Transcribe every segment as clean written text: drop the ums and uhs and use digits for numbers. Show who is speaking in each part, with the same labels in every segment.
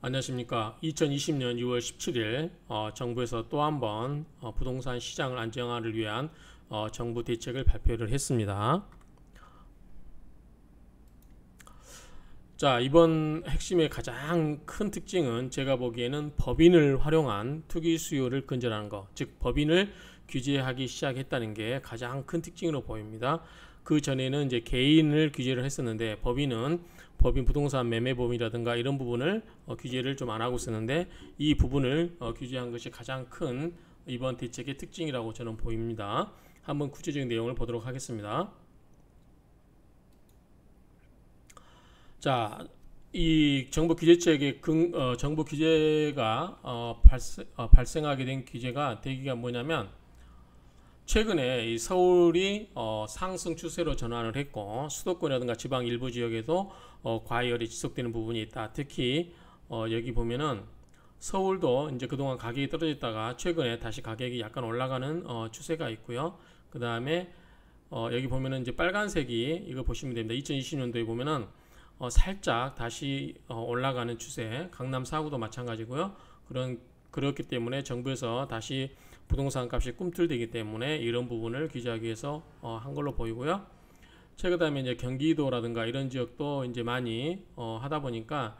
Speaker 1: 안녕하십니까. 2020년 6월 17일 정부에서 또 한 번 부동산 시장을 안정화를 위한 정부 대책을 발표를 했습니다. 자, 이번 핵심의 가장 큰 특징은 제가 보기에는 법인을 활용한 투기 수요를 근절하는 것, 즉 법인을 규제하기 시작했다는 게 가장 큰 특징으로 보입니다. 그 전에는 이제 개인을 규제를 했었는데 법인 부동산 매매법이라든가 이런 부분을 규제를 좀 안 하고 있었는데 이 부분을 규제한 것이 가장 큰 이번 대책의 특징이라고 저는 보입니다. 한번 구체적인 내용을 보도록 하겠습니다. 자, 이 정부 규제책의 정부 규제가 발생하게 된 규제가 대기가 뭐냐면 최근에 이 서울이 상승 추세로 전환을 했고 수도권이라든가 지방 일부 지역에도 과열이 지속되는 부분이 있다. 특히 여기 보면은 서울도 이제 그동안 가격이 떨어졌다가 최근에 다시 가격이 약간 올라가는 추세가 있고요. 그 다음에 여기 보면은 이제 빨간색이 이거 보시면 됩니다. 2020년도에 보면은 살짝 다시 올라가는 추세. 강남 4구도 마찬가지고요. 그렇기 때문에 정부에서 다시 부동산 값이 꿈틀대기 때문에 이런 부분을 규제하기 위해서 한 걸로 보이고요. 그다음에 이제 경기도라든가 이런 지역도 이제 많이 하다 보니까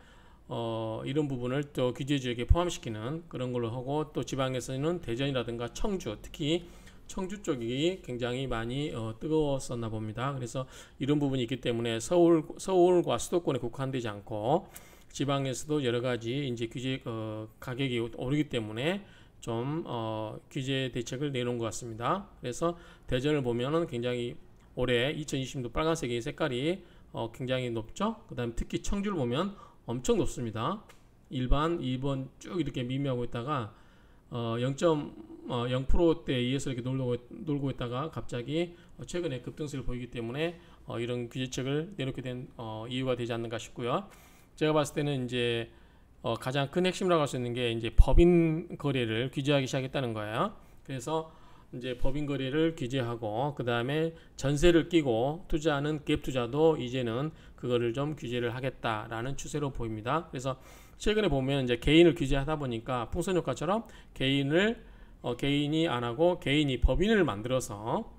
Speaker 1: 이런 부분을 또 규제 지역에 포함시키는 그런 걸로 하고, 또 지방에서는 대전이라든가 청주, 특히 청주 쪽이 굉장히 많이 뜨거웠었나 봅니다. 그래서 이런 부분이 있기 때문에 서울과 수도권에 국한되지 않고 지방에서도 여러 가지 이제 규제 가격이 오르기 때문에 좀 규제 대책을 내놓은 것 같습니다. 그래서 대전을 보면은 굉장히 올해 2020년도 빨간색의 색깔이 굉장히 높죠. 그 다음에 특히 청주를 보면 엄청 높습니다. 1번, 2번 쭉 이렇게 미미하고 있다가 0.0%대에 의해서 이렇게 놀고 있다가 갑자기 최근에 급등세를 보이기 때문에 이런 규제책을 내놓게 된 이유가 되지 않는가 싶고요. 제가 봤을 때는 이제 가장 큰 핵심이라고 할 수 있는 게 이제 법인 거래를 규제하기 시작했다는 거예요. 그래서 이제 법인 거래를 규제하고 그 다음에 전세를 끼고 투자하는 갭 투자도 이제는 그거를 좀 규제를 하겠다라는 추세로 보입니다. 그래서 최근에 보면 이제 개인을 규제하다 보니까 풍선 효과처럼 개인이 안 하고 개인이 법인을 만들어서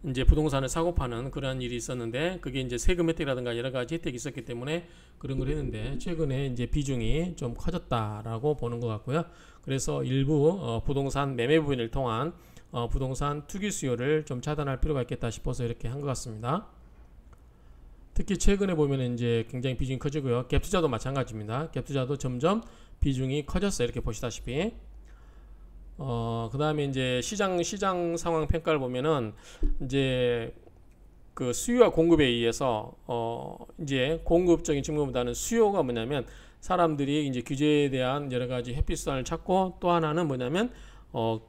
Speaker 1: 이제 부동산을 사고 파는 그런 일이 있었는데, 그게 이제 세금 혜택이라든가 여러 가지 혜택이 있었기 때문에 그런 걸 했는데 최근에 이제 비중이 좀 커졌다라고 보는 것 같고요. 그래서 일부 부동산 매매 부분을 통한 부동산 투기 수요를 좀 차단할 필요가 있겠다 싶어서 이렇게 한 것 같습니다. 특히 최근에 보면 이제 굉장히 비중이 커지고요. 갭 투자도 마찬가지입니다. 갭 투자도 점점 비중이 커졌어요. 이렇게 보시다시피. 그 다음에 이제 시장 상황 평가를 보면은 이제 그 수요와 공급에 의해서 이제 공급적인 측면보다는 수요가 뭐냐면 사람들이 이제 규제에 대한 여러 가지 햇빛 수단을 찾고, 또 하나는 뭐냐면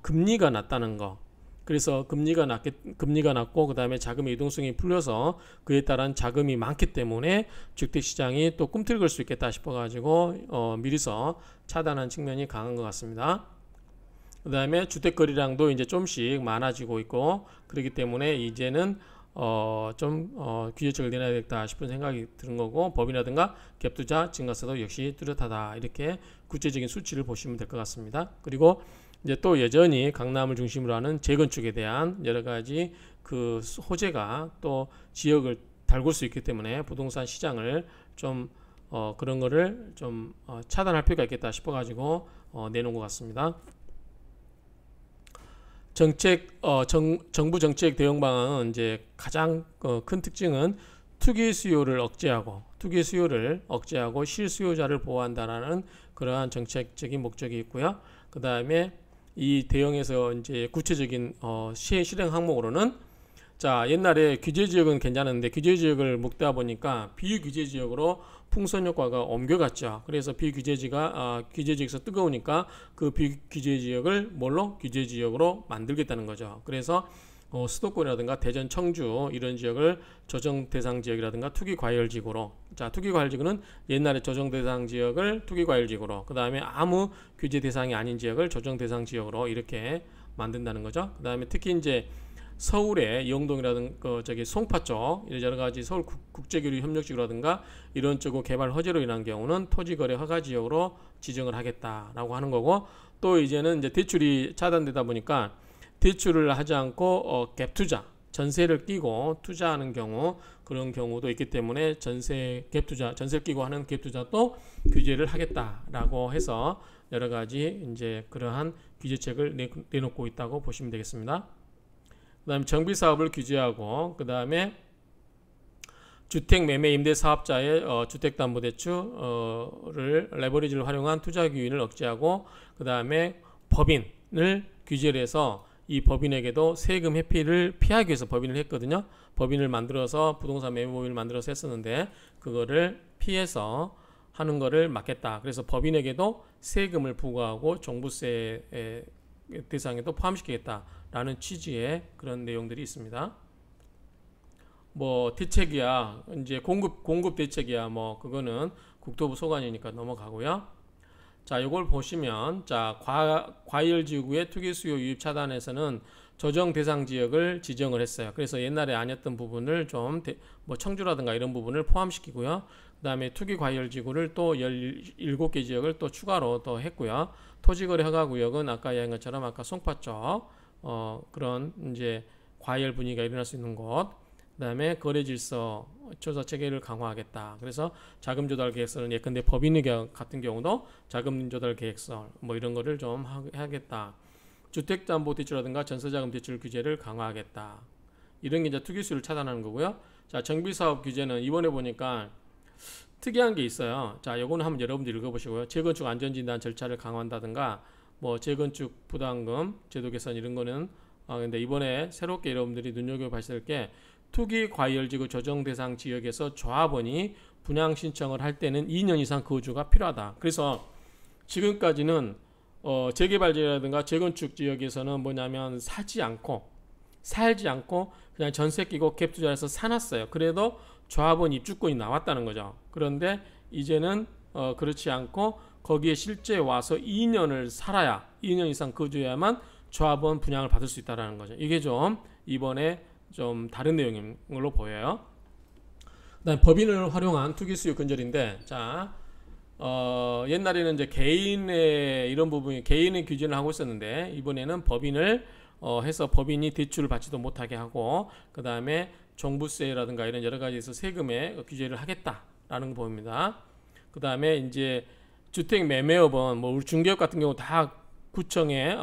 Speaker 1: 금리가 낮다는 거. 그래서 금리가 낮고 그 다음에 자금의 유동성이 풀려서 그에 따른 자금이 많기 때문에 주택시장이 또 꿈틀거릴 수 있겠다 싶어가지고 미리서 차단한 측면이 강한 것 같습니다. 그 다음에 주택 거래량도 이제 좀씩 많아지고 있고, 그렇기 때문에 이제는 규제책을 내놔야 되겠다 싶은 생각이 드는 거고, 법이라든가 갭투자 증가세도 역시 뚜렷하다, 이렇게 구체적인 수치를 보시면 될 것 같습니다. 그리고 이제 또 여전히 강남을 중심으로 하는 재건축에 대한 여러 가지 그 호재가 또 지역을 달굴 수 있기 때문에 부동산 시장을 좀 그런 거를 좀 차단할 필요가 있겠다 싶어가지고 내놓은 것 같습니다. 정부 정책 대응 방안은 이제 가장 큰 특징은 투기 수요를 억제하고 실수요자를 보호한다라는 그러한 정책적인 목적이 있고요. 그 다음에 이 대응에서 이제 구체적인 실행 항목으로는, 자, 옛날에 규제 지역은 괜찮은데 규제 지역을 묶다 보니까 비규제 지역으로 풍선 효과가 옮겨갔죠. 그래서 규제 지역에서 뜨거우니까 그 비규제 지역을 규제 지역으로 만들겠다는 거죠. 그래서 수도권이라든가 대전, 청주 이런 지역을 조정 대상 지역이라든가 투기 과열 지구로, 자, 투기 과열 지구는 옛날에 조정 대상 지역을 투기 과열 지구로, 그 다음에 아무 규제 대상이 아닌 지역을 조정 대상 지역으로 이렇게 만든다는 거죠. 그 다음에 특히 이제 서울의 이영동이라든가 저기 송파 쪽 여러 가지 서울 국제교류 협력지구라든가 이런 쪽으로 개발 허재로 인한 경우는 토지거래 허가 지역으로 지정을 하겠다라고 하는 거고, 또 이제는 이제 대출이 차단되다 보니까 대출을 하지 않고 갭 투자, 전세를 끼고 투자하는 경우, 그런 경우도 있기 때문에 전세 갭 투자, 전세를 끼고 하는 갭 투자도 규제를 하겠다라고 해서 여러 가지 이제 그러한 규제책을 내놓고 있다고 보시면 되겠습니다. 그다음에 정비 사업을 규제하고, 그다음에 주택 매매 임대 사업자의 주택담보대출을 레버리지를 활용한 투자 기인을 억제하고, 그다음에 법인을 규제를 해서 이 법인에게도 세금 회피를 피하기 위해서 법인을 했거든요. 법인을 만들어서 부동산 매매 법인을 만들어서 했었는데 그거를 피해서 하는 거를 막겠다. 그래서 법인에게도 세금을 부과하고 종부세 대상에도 포함시키겠다라는 취지의 그런 내용들이 있습니다. 뭐 대책이야, 이제 공급 대책이야, 뭐 그거는 국토부 소관이니까 넘어가고요. 자, 이걸 보시면, 자, 과열지구의 투기 수요 유입 차단에서는 조정 대상 지역을 지정을 했어요. 그래서 옛날에 아니었던 부분을 좀 뭐 청주라든가 이런 부분을 포함시키고요. 그 다음에 투기 과열지구를 또 17개 지역을 또 추가로 또 했고요. 토지거래 허가구역은 아까 이야기한 것처럼 아까 송파 쪽 그런 이제 과열 분위기가 일어날 수 있는 곳, 그 다음에 거래질서 조사 체계를 강화하겠다. 그래서 자금조달 계획서는 예컨대 법인의 같은 경우도 자금조달 계획서 뭐 이런 거를 좀 하겠다. 주택담보대출이라든가 전세자금 대출 규제를 강화하겠다. 이런 게 이제 투기수요를 차단하는 거고요. 자, 정비사업 규제는 이번에 보니까 특이한 게 있어요. 자, 요거는 한번 여러분들 읽어보시고요. 재건축 안전진단 절차를 강화한다든가 뭐 재건축 부담금 제도 개선 이런 거는 근데 이번에 새롭게 여러분들이 눈여겨봐야 될 게, 투기 과열지구 조정 대상 지역에서 조합원이 분양 신청을 할 때는 2년 이상 거주가 필요하다. 그래서 지금까지는 재개발지라든가 재건축 지역에서는 뭐냐면 살지 않고 그냥 전세 끼고 갭 투자해서 사놨어요. 그래도 조합원 입주권이 나왔다는 거죠. 그런데 이제는 그렇지 않고 거기에 실제 와서 2년을 살아야, 2년 이상 거주해야만 조합원 분양을 받을 수 있다는 거죠. 이게 좀 이번에 좀 다른 내용인 걸로 보여요. 그다음 법인을 활용한 투기 수요 근절인데, 자, 옛날에는 이제 개인의 이런 부분이 개인의 규제를 하고 있었는데 이번에는 법인을 해서 법인이 대출을 받지도 못하게 하고, 그 다음에 종부세라든가 이런 여러 가지에서 세금에 규제를 하겠다라는 거 보입니다. 그 다음에 이제 주택 매매업은 뭐 우리 중개업 같은 경우 다 구청에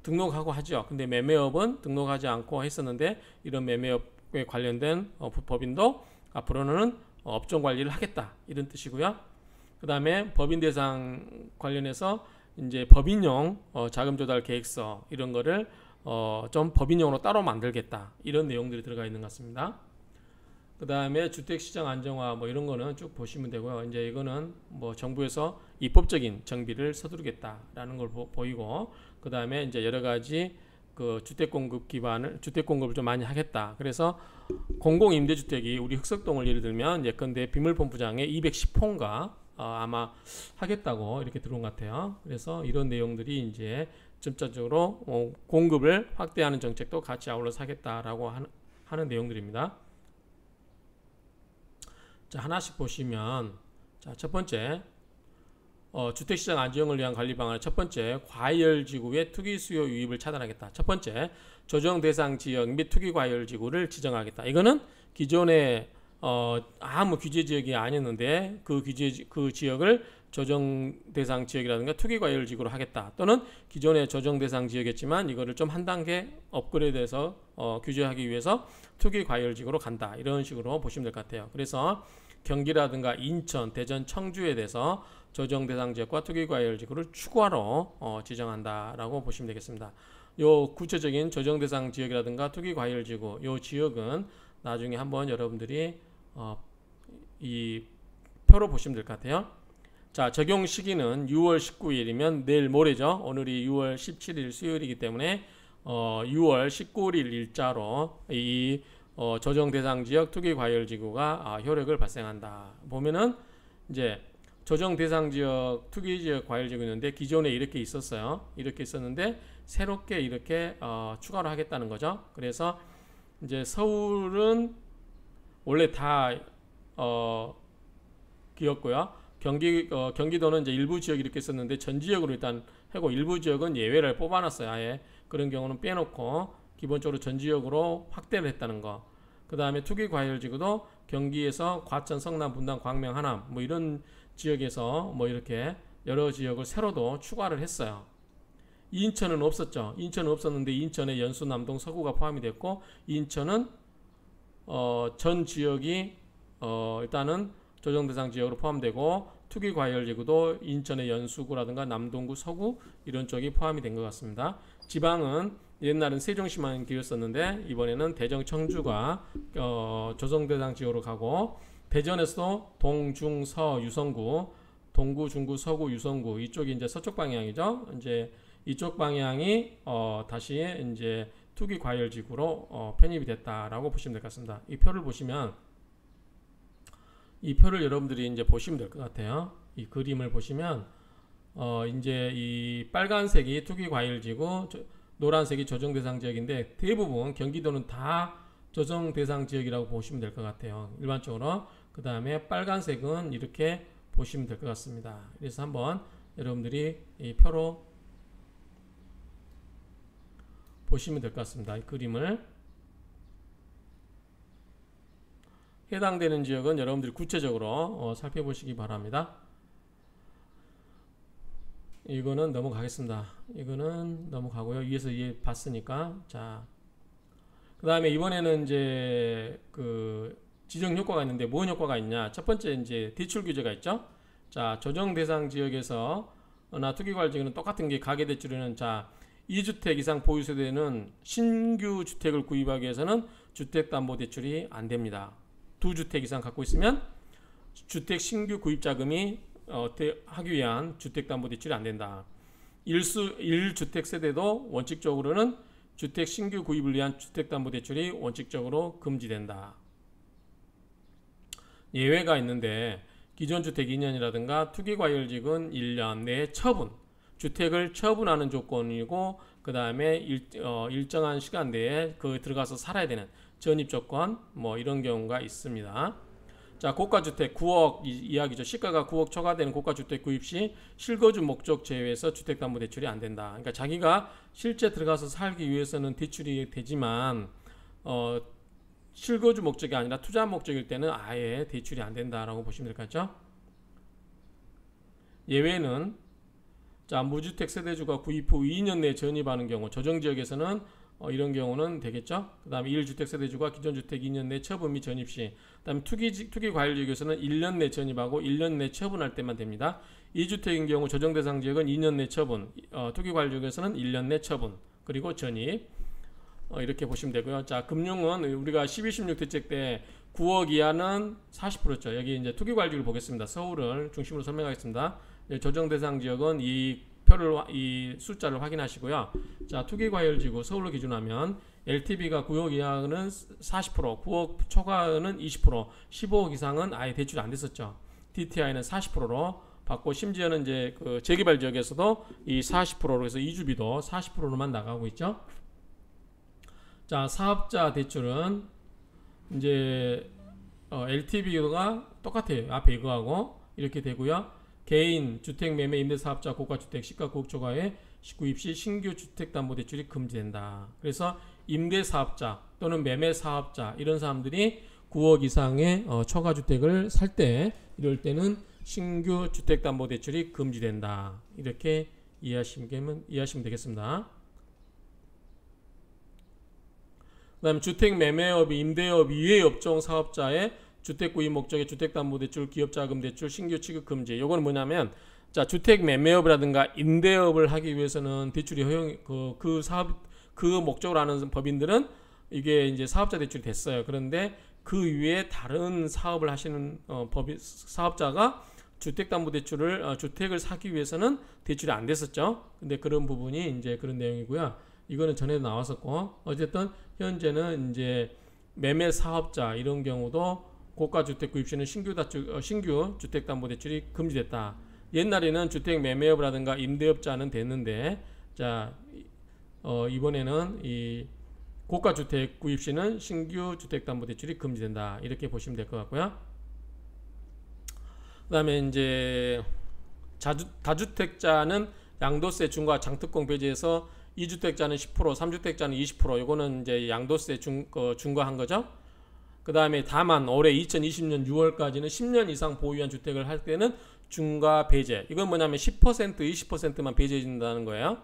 Speaker 1: 등록하고 하죠. 근데 매매업은 등록하지 않고 했었는데 이런 매매업에 관련된 법인도 앞으로는 업종 관리를 하겠다, 이런 뜻이고요. 그 다음에 법인 대상 관련해서 이제 법인용 자금 조달 계획서 이런 거를 좀 법인용으로 따로 만들겠다, 이런 내용들이 들어가 있는 것 같습니다. 그 다음에 주택시장 안정화 뭐 이런 거는 쭉 보시면 되고요. 이제 이거는 뭐 정부에서 입법적인 정비를 서두르겠다라는 걸 보이고, 그 다음에 이제 여러 가지 그 주택 공급 기반을, 주택 공급을 좀 많이 하겠다. 그래서 공공임대주택이 우리 흑석동을 예를 들면 예컨대 비물펌프장에 210호인가 아마 하겠다고 이렇게 들어온 것 같아요. 그래서 이런 내용들이 이제 점차적으로 공급을 확대하는 정책도 같이 아울러서 하겠다라고 하는 내용들입니다. 자, 하나씩 보시면, 자, 첫 번째 주택시장 안정을 위한 관리 방안의 첫 번째, 과열지구의 투기 수요 유입을 차단하겠다. 첫 번째, 조정 대상 지역 및 투기 과열지구를 지정하겠다. 이거는 기존에 아무 규제 지역이 아니었는데 그 지역을 조정 대상 지역이라든가 투기 과열지구로 하겠다. 또는 기존의 조정 대상 지역이었지만 이거를 좀 한 단계 업그레이드해서 규제하기 위해서 투기 과열지구로 간다. 이런 식으로 보시면 될 것 같아요. 그래서 경기라든가 인천, 대전, 청주에 대해서 조정 대상 지역과 투기 과열지구를 추가로 지정한다라고 보시면 되겠습니다. 요 구체적인 조정 대상 지역이라든가 투기 과열지구 요 지역은 나중에 한번 여러분들이 이 표로 보시면 될 것 같아요. 자, 적용 시기는 6월 19일이면 내일 모레죠. 오늘이 6월 17일 수요일이기 때문에 6월 19일 일자로 이 조정 대상 지역 투기 과열지구가 효력을 발생한다. 보면은 이제 조정 대상 지역, 투기 지역, 과열 지역이었는데 기존에 이렇게 있었어요. 이렇게 있었는데 새롭게 이렇게 추가로 하겠다는 거죠. 그래서 이제 서울은 원래 다 기었고요. 경기도는 이제 일부 지역 이렇게 있었는데 전 지역으로 일단 하고 일부 지역은 예외를 뽑아놨어요. 아예 그런 경우는 빼놓고 기본적으로 전 지역으로 확대를 했다는 거. 그 다음에 투기 과열 지구도 경기에서 과천, 성남, 분당, 광명, 하남 뭐 이런 지역에서 뭐 이렇게 여러 지역을 새로도 추가를 했어요. 인천은 없었죠. 인천은 없었는데 인천에 연수, 남동, 서구가 포함이 됐고 인천은 전 지역이 일단은 조정대상 지역으로 포함되고 투기 과열 지구도 인천의 연수구라든가 남동구, 서구 이런 쪽이 포함이 된 것 같습니다. 지방은 옛날은 세종시만 기였었는데 이번에는 대정, 청주가 조정대상 지역으로 가고 대전에서도 동, 중, 서, 유성구, 동구, 중구, 서구, 유성구 이쪽이 이제 서쪽 방향이죠. 이제 이쪽 방향이 다시 이제 투기 과열 지구로 편입이 됐다라고 보시면 될 것 같습니다. 이 표를 보시면 이 표를 여러분들이 이제 보시면 될 것 같아요. 이 그림을 보시면 이제 이 빨간색이 투기 과열 지구, 노란색이 조정 대상 지역인데 대부분 경기도는 다 조정 대상 지역이라고 보시면 될 것 같아요. 일반적으로. 그 다음에 빨간색은 이렇게 보시면 될 것 같습니다. 그래서 한번 여러분들이 이 표로 보시면 될 것 같습니다. 이 그림을 해당되는 지역은 여러분들이 구체적으로 살펴보시기 바랍니다. 이거는 넘어가겠습니다. 이거는 넘어가고요. 위에서 이해 봤으니까. 자, 그 다음에 이번에는 이제 그 지정 효과가 있는데 뭔 효과가 있냐? 첫 번째 이제 대출 규제가 있죠. 자, 조정 대상 지역에서 나 투기 과열 지역은 똑같은 게 가계 대출에는 자 2주택 이상 보유 세대는 신규 주택을 구입하기 위해서는 주택담보대출이 안 됩니다. 2주택 이상 갖고 있으면 주택 신규 구입 자금이 하기 위한 주택담보대출이 안 된다. 1주택 세대도 원칙적으로는 주택 신규 구입을 위한 주택담보대출이 원칙적으로 금지된다. 예외가 있는데 기존 주택 2년이라든가 투기과열지역은 1년 내에 처분, 주택을 처분하는 조건이고 그 다음에 일정한 시간 내에 들어가서 살아야 되는 전입 조건 뭐 이런 경우가 있습니다. 자, 고가주택 9억 이야기죠. 시가가 9억 초과되는 고가주택 구입 시 실거주 목적 제외해서 주택담보대출이 안 된다. 그러니까 자기가 실제 들어가서 살기 위해서는 대출이 되지만 실거주 목적이 아니라 투자 목적일 때는 아예 대출이 안 된다라고 보시면 될 것 같죠. 예외는 자, 무주택 세대주가 구입 후 2년 내에 전입하는 경우 조정지역에서는 이런 경우는 되겠죠. 그 다음에 1주택 세대주가 기존 주택 2년 내 처분 및 전입 시, 그 다음에 투기과열지역에서는 1년 내 전입하고 1년 내 처분할 때만 됩니다. 2주택인 경우 조정대상 지역은 2년 내 처분, 투기과열지역에서는 1년 내 처분, 그리고 전입. 이렇게 보시면 되고요. 자, 금융은 우리가 12, 16 대책 때 9억 이하는 40%죠. 여기 이제 투기과열지역을 보겠습니다. 서울을 중심으로 설명하겠습니다. 조정대상 지역은 이 표를 이 숫자를 확인하시고요. 자, 투기과열지구 서울로 기준하면 LTV가 9억 이하는 40%, 9억 초과는 20%, 15억 이상은 아예 대출이 안 됐었죠. DTI는 40%로 받고 심지어는 이제 그 재개발 지역에서도 이 40%로 해서 이주비도 40%로만 나가고 있죠. 자, 사업자 대출은 이제 LTV가 똑같아요. 앞에 이거하고 이렇게 되고요. 개인, 주택 매매 임대사업자 고가주택 시가 9억 초과에 구입 시 신규 주택담보대출이 금지된다. 그래서 임대사업자 또는 매매사업자 이런 사람들이 9억 이상의 초과주택을 살 때 이럴 때는 신규 주택담보대출이 금지된다. 이렇게 이해하시면 되겠습니다. 그 다음에 주택매매업, 임대업 이외의 업종 사업자의 주택구입 목적의 주택담보대출, 기업자금대출, 신규 취급 금지. 요거는 뭐냐면, 자, 주택매매업이라든가 임대업을 하기 위해서는 대출이 허용, 그 목적으로 하는 법인들은 이게 이제 사업자 대출이 됐어요. 그런데 그 위에 다른 사업을 하시는 사업자가 주택담보대출을 주택을 사기 위해서는 대출이 안 됐었죠. 근데 그런 부분이 이제 그런 내용이고요. 이거는 전에도 나왔었고, 어쨌든 현재는 이제 매매 사업자 이런 경우도 고가주택 구입 시는 신규 주택담보대출이 금지됐다. 옛날에는 주택 매매업이라든가 임대업자는 됐는데, 자 이번에는 이 고가주택 구입 시는 신규 주택담보대출이 금지된다. 이렇게 보시면 될 것 같고요. 그다음에 이제 다주택자는 양도세 중과 장특공 배제해서 2주택자는 10%, 3주택자는 20%. 요거는 이제 양도세 중과한 거죠. 그 다음에 다만 올해 2020년 6월까지는 10년 이상 보유한 주택을 할 때는 중과 배제. 이건 뭐냐면 10%, 20%만 배제해 준다는 거예요.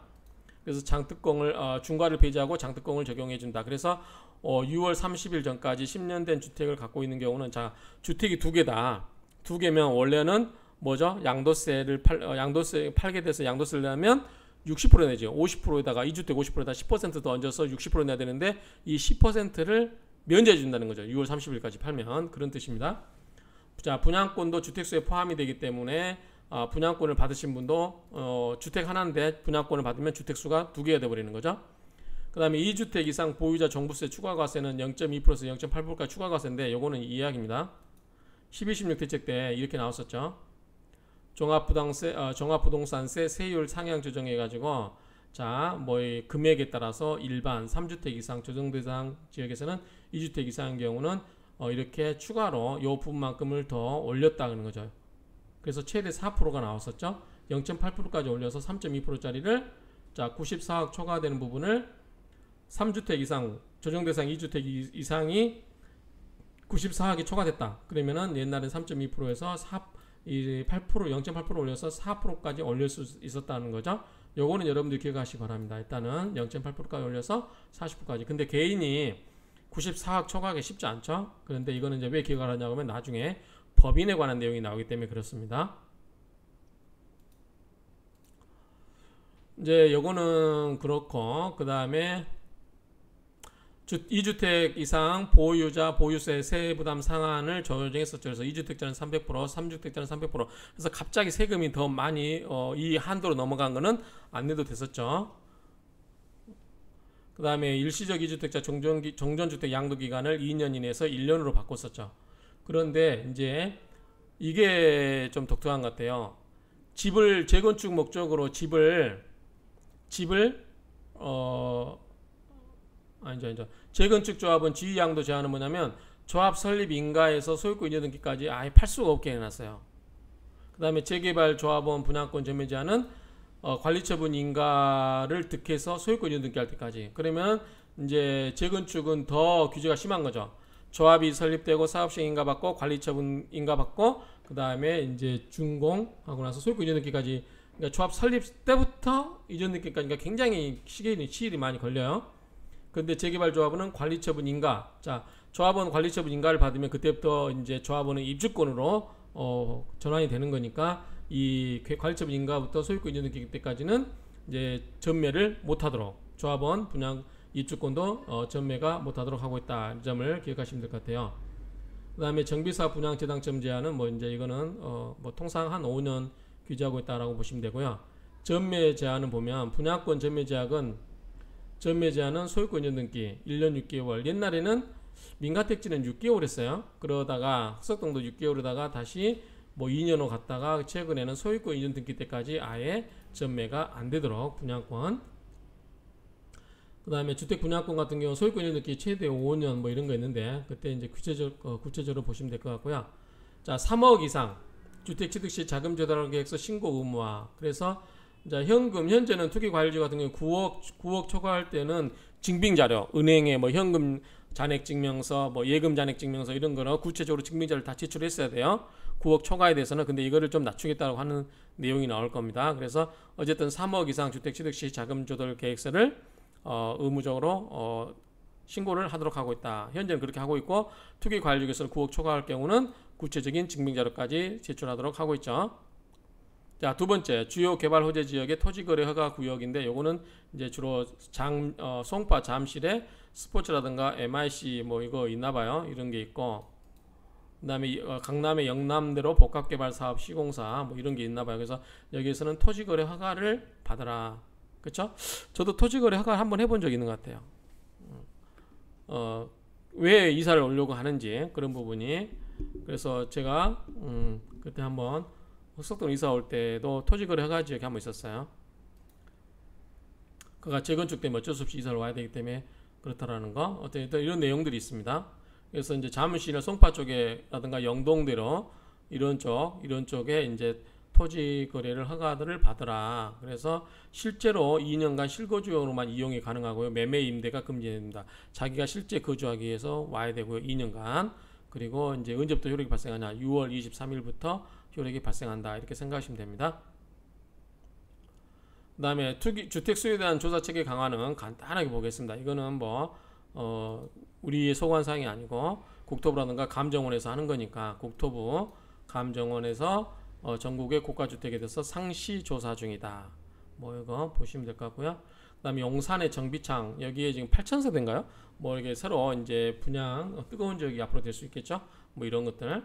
Speaker 1: 그래서 장특공을 중과를 배제하고 장특공을 적용해 준다. 그래서 6월 30일 전까지 10년 된 주택을 갖고 있는 경우는, 자 주택이 두 개다. 두 개면 원래는 뭐죠? 양도세 팔게 돼서 양도세를 내면 60% 내죠. 50%에다가 2주택 50%에다 10% 더 얹어서 60% 내야 되는데 이 10%를 면제해 준다는 거죠. 6월 30일까지 팔면. 그런 뜻입니다. 자, 분양권도 주택수에 포함이 되기 때문에 분양권을 받으신 분도 주택 하나인데 분양권을 받으면 주택수가 두 개가 돼 버리는 거죠. 그 다음에 2주택 이상 보유자 종부세 추가과세는 0.2%에서 0.8%까지 추가과세인데 요거는 이 이야기입니다. 12.16 대책 때 이렇게 나왔었죠. 종합부동산세 세율 상향 조정해가지고, 자, 금액에 따라서 일반 3주택 이상 조정 대상 지역에서는 2주택 이상의 경우는 이렇게 추가로 요 부분만큼을 더 올렸다는 거죠. 그래서 최대 4%가 나왔었죠. 0.8%까지 올려서 3.2%짜리를 자 94억 초과되는 부분을 3주택 이상 조정 대상 2주택 이상이 94억이 초과됐다. 그러면은 옛날엔 3.2%에서 8%, 0.8% 올려서 4%까지 올릴 수 있었다는 거죠. 요거는 여러분들 기억하시기 바랍니다. 일단은 0.8%까지 올려서 40%까지. 근데 개인이 94억 초과하기 쉽지 않죠. 그런데 이거는 이제 왜 기억을 하냐고 하면 나중에 법인에 관한 내용이 나오기 때문에 그렇습니다. 이제 요거는 그렇고, 그 다음에 2주택 이상 보유자 보유세 세부담 상한을 조정했었죠. 그래서 2주택자는 300%, 3주택자는 300%. 그래서 갑자기 세금이 더 많이 이 한도로 넘어간 거는 안 내도 됐었죠. 그 다음에 일시적 2주택자 종전주택 양도기간을 2년 이내에서 1년으로 바꿨었죠. 그런데 이제 이게 좀 독특한 것 같아요. 집을 재건축 목적으로 집을 재건축 조합은 지위 양도 제한은 뭐냐면 조합 설립 인가에서 소유권 이전 등기까지 아예 팔 수가 없게 해놨어요. 그 다음에 재개발 조합원 분양권 전매 제한은 관리처분 인가를 득해서 소유권 이전 등기할 때까지. 그러면 이제 재건축은 더 규제가 심한 거죠. 조합이 설립되고 사업시행 인가 받고 관리처분 인가 받고 그 다음에 이제 준공하고 나서 소유권 이전 등기까지. 그러니까 조합 설립 때부터 이전 등기까지 굉장히 시일이 많이 걸려요. 근데 재개발 조합원은 관리처분 인가. 자, 조합원 관리처분 인가를 받으면 그때부터 이제 조합원은 입주권으로 전환이 되는 거니까 이 관리처분 인가부터 소유권 이전 등기 때까지는 이제 전매를 못하도록 조합원 분양 입주권도 전매가 못하도록 하고 있다. 이 점을 기억하시면 될 것 같아요. 그다음에 정비사 분양 재당점 제한은 이제 이거는 통상 한 5년 규제하고 있다라고 보시면 되고요. 전매 제한은 보면 분양권 전매 제한은 소유권 이전 등기 1년 6개월. 옛날에는 민가택지는 6개월 했어요. 그러다가 흑석동도 6개월에다가 다시 2년으로 갔다가 최근에는 소유권 이전 등기 때까지 아예 전매가 안 되도록 분양권. 그 다음에 주택 분양권 같은 경우 소유권 이전 등기 최대 5년 이런 거 있는데 그때 이제 구체적으로 보시면 될 것 같고요. 자, 3억 이상 주택 취득 시 자금 조달 계획서 신고 의무화. 그래서 자, 현재는 투기과열지 같은 경우 9억 초과할 때는 증빙자료, 은행에 현금 잔액 증명서, 예금 잔액 증명서 이런 거는 구체적으로 증빙자료를 다 제출했어야 돼요. 9억 초과에 대해서는. 근데 이거를 좀 낮추겠다고 하는 내용이 나올 겁니다. 그래서 어쨌든 3억 이상 주택 취득 시 자금 조달 계획서를 의무적으로 신고를 하도록 하고 있다. 현재는 그렇게 하고 있고, 투기과열지에서는 9억 초과할 경우는 구체적인 증빙자료까지 제출하도록 하고 있죠. 자, 두 번째, 주요 개발 호재 지역의 토지거래 허가 구역인데 요거는 이제 주로 송파 잠실에 스포츠라든가 MIC 이거 있나봐요. 이런 게 있고, 그 다음에 강남의 영남대로 복합개발 사업 시공사 이런 게 있나봐요. 그래서 여기에서는 토지거래 허가를 받아라. 그쵸? 저도 토지거래 허가 한번 해본 적이 있는 것 같아요. 왜 이사를 오려고 하는지 그런 부분이. 그래서 제가 그때 한번 흑석동 이사 올 때도 토지거래 허가 지역에 한번 있었어요. 그가 재건축 때문에 어쩔 수 없이 이사를 와야 되기 때문에 그렇다라는 거. 어쨌든 이런 내용들이 있습니다. 그래서 이제 잠실이나 송파 쪽에라든가 영동대로 이런 쪽에 이제 토지 거래를 허가들을 받으라. 그래서 실제로 2년간 실거주용으로만 이용이 가능하고요. 매매 임대가 금지됩니다. 자기가 실제 거주하기 위해서 와야 되고요. 2년간. 그리고 이제 언제부터 효력이 발생하냐? 6월 23일부터 효력이 발생한다. 이렇게 생각하시면 됩니다. 그 다음에 주택 수요에 대한 조사 체계 강화는 간단하게 보겠습니다. 이거는 우리의 소관사항이 아니고 국토부라든가 감정원에서 하는 거니까 국토부 감정원에서 전국의 고가주택에 대해서 상시 조사 중이다. 이거 보시면 될 것 같고요. 그 다음에 용산의 정비창 여기에 지금 8,000세대인가요? 이게 새로 이제 분양 뜨거운 지역이 앞으로 될 수 있겠죠? 이런 것들.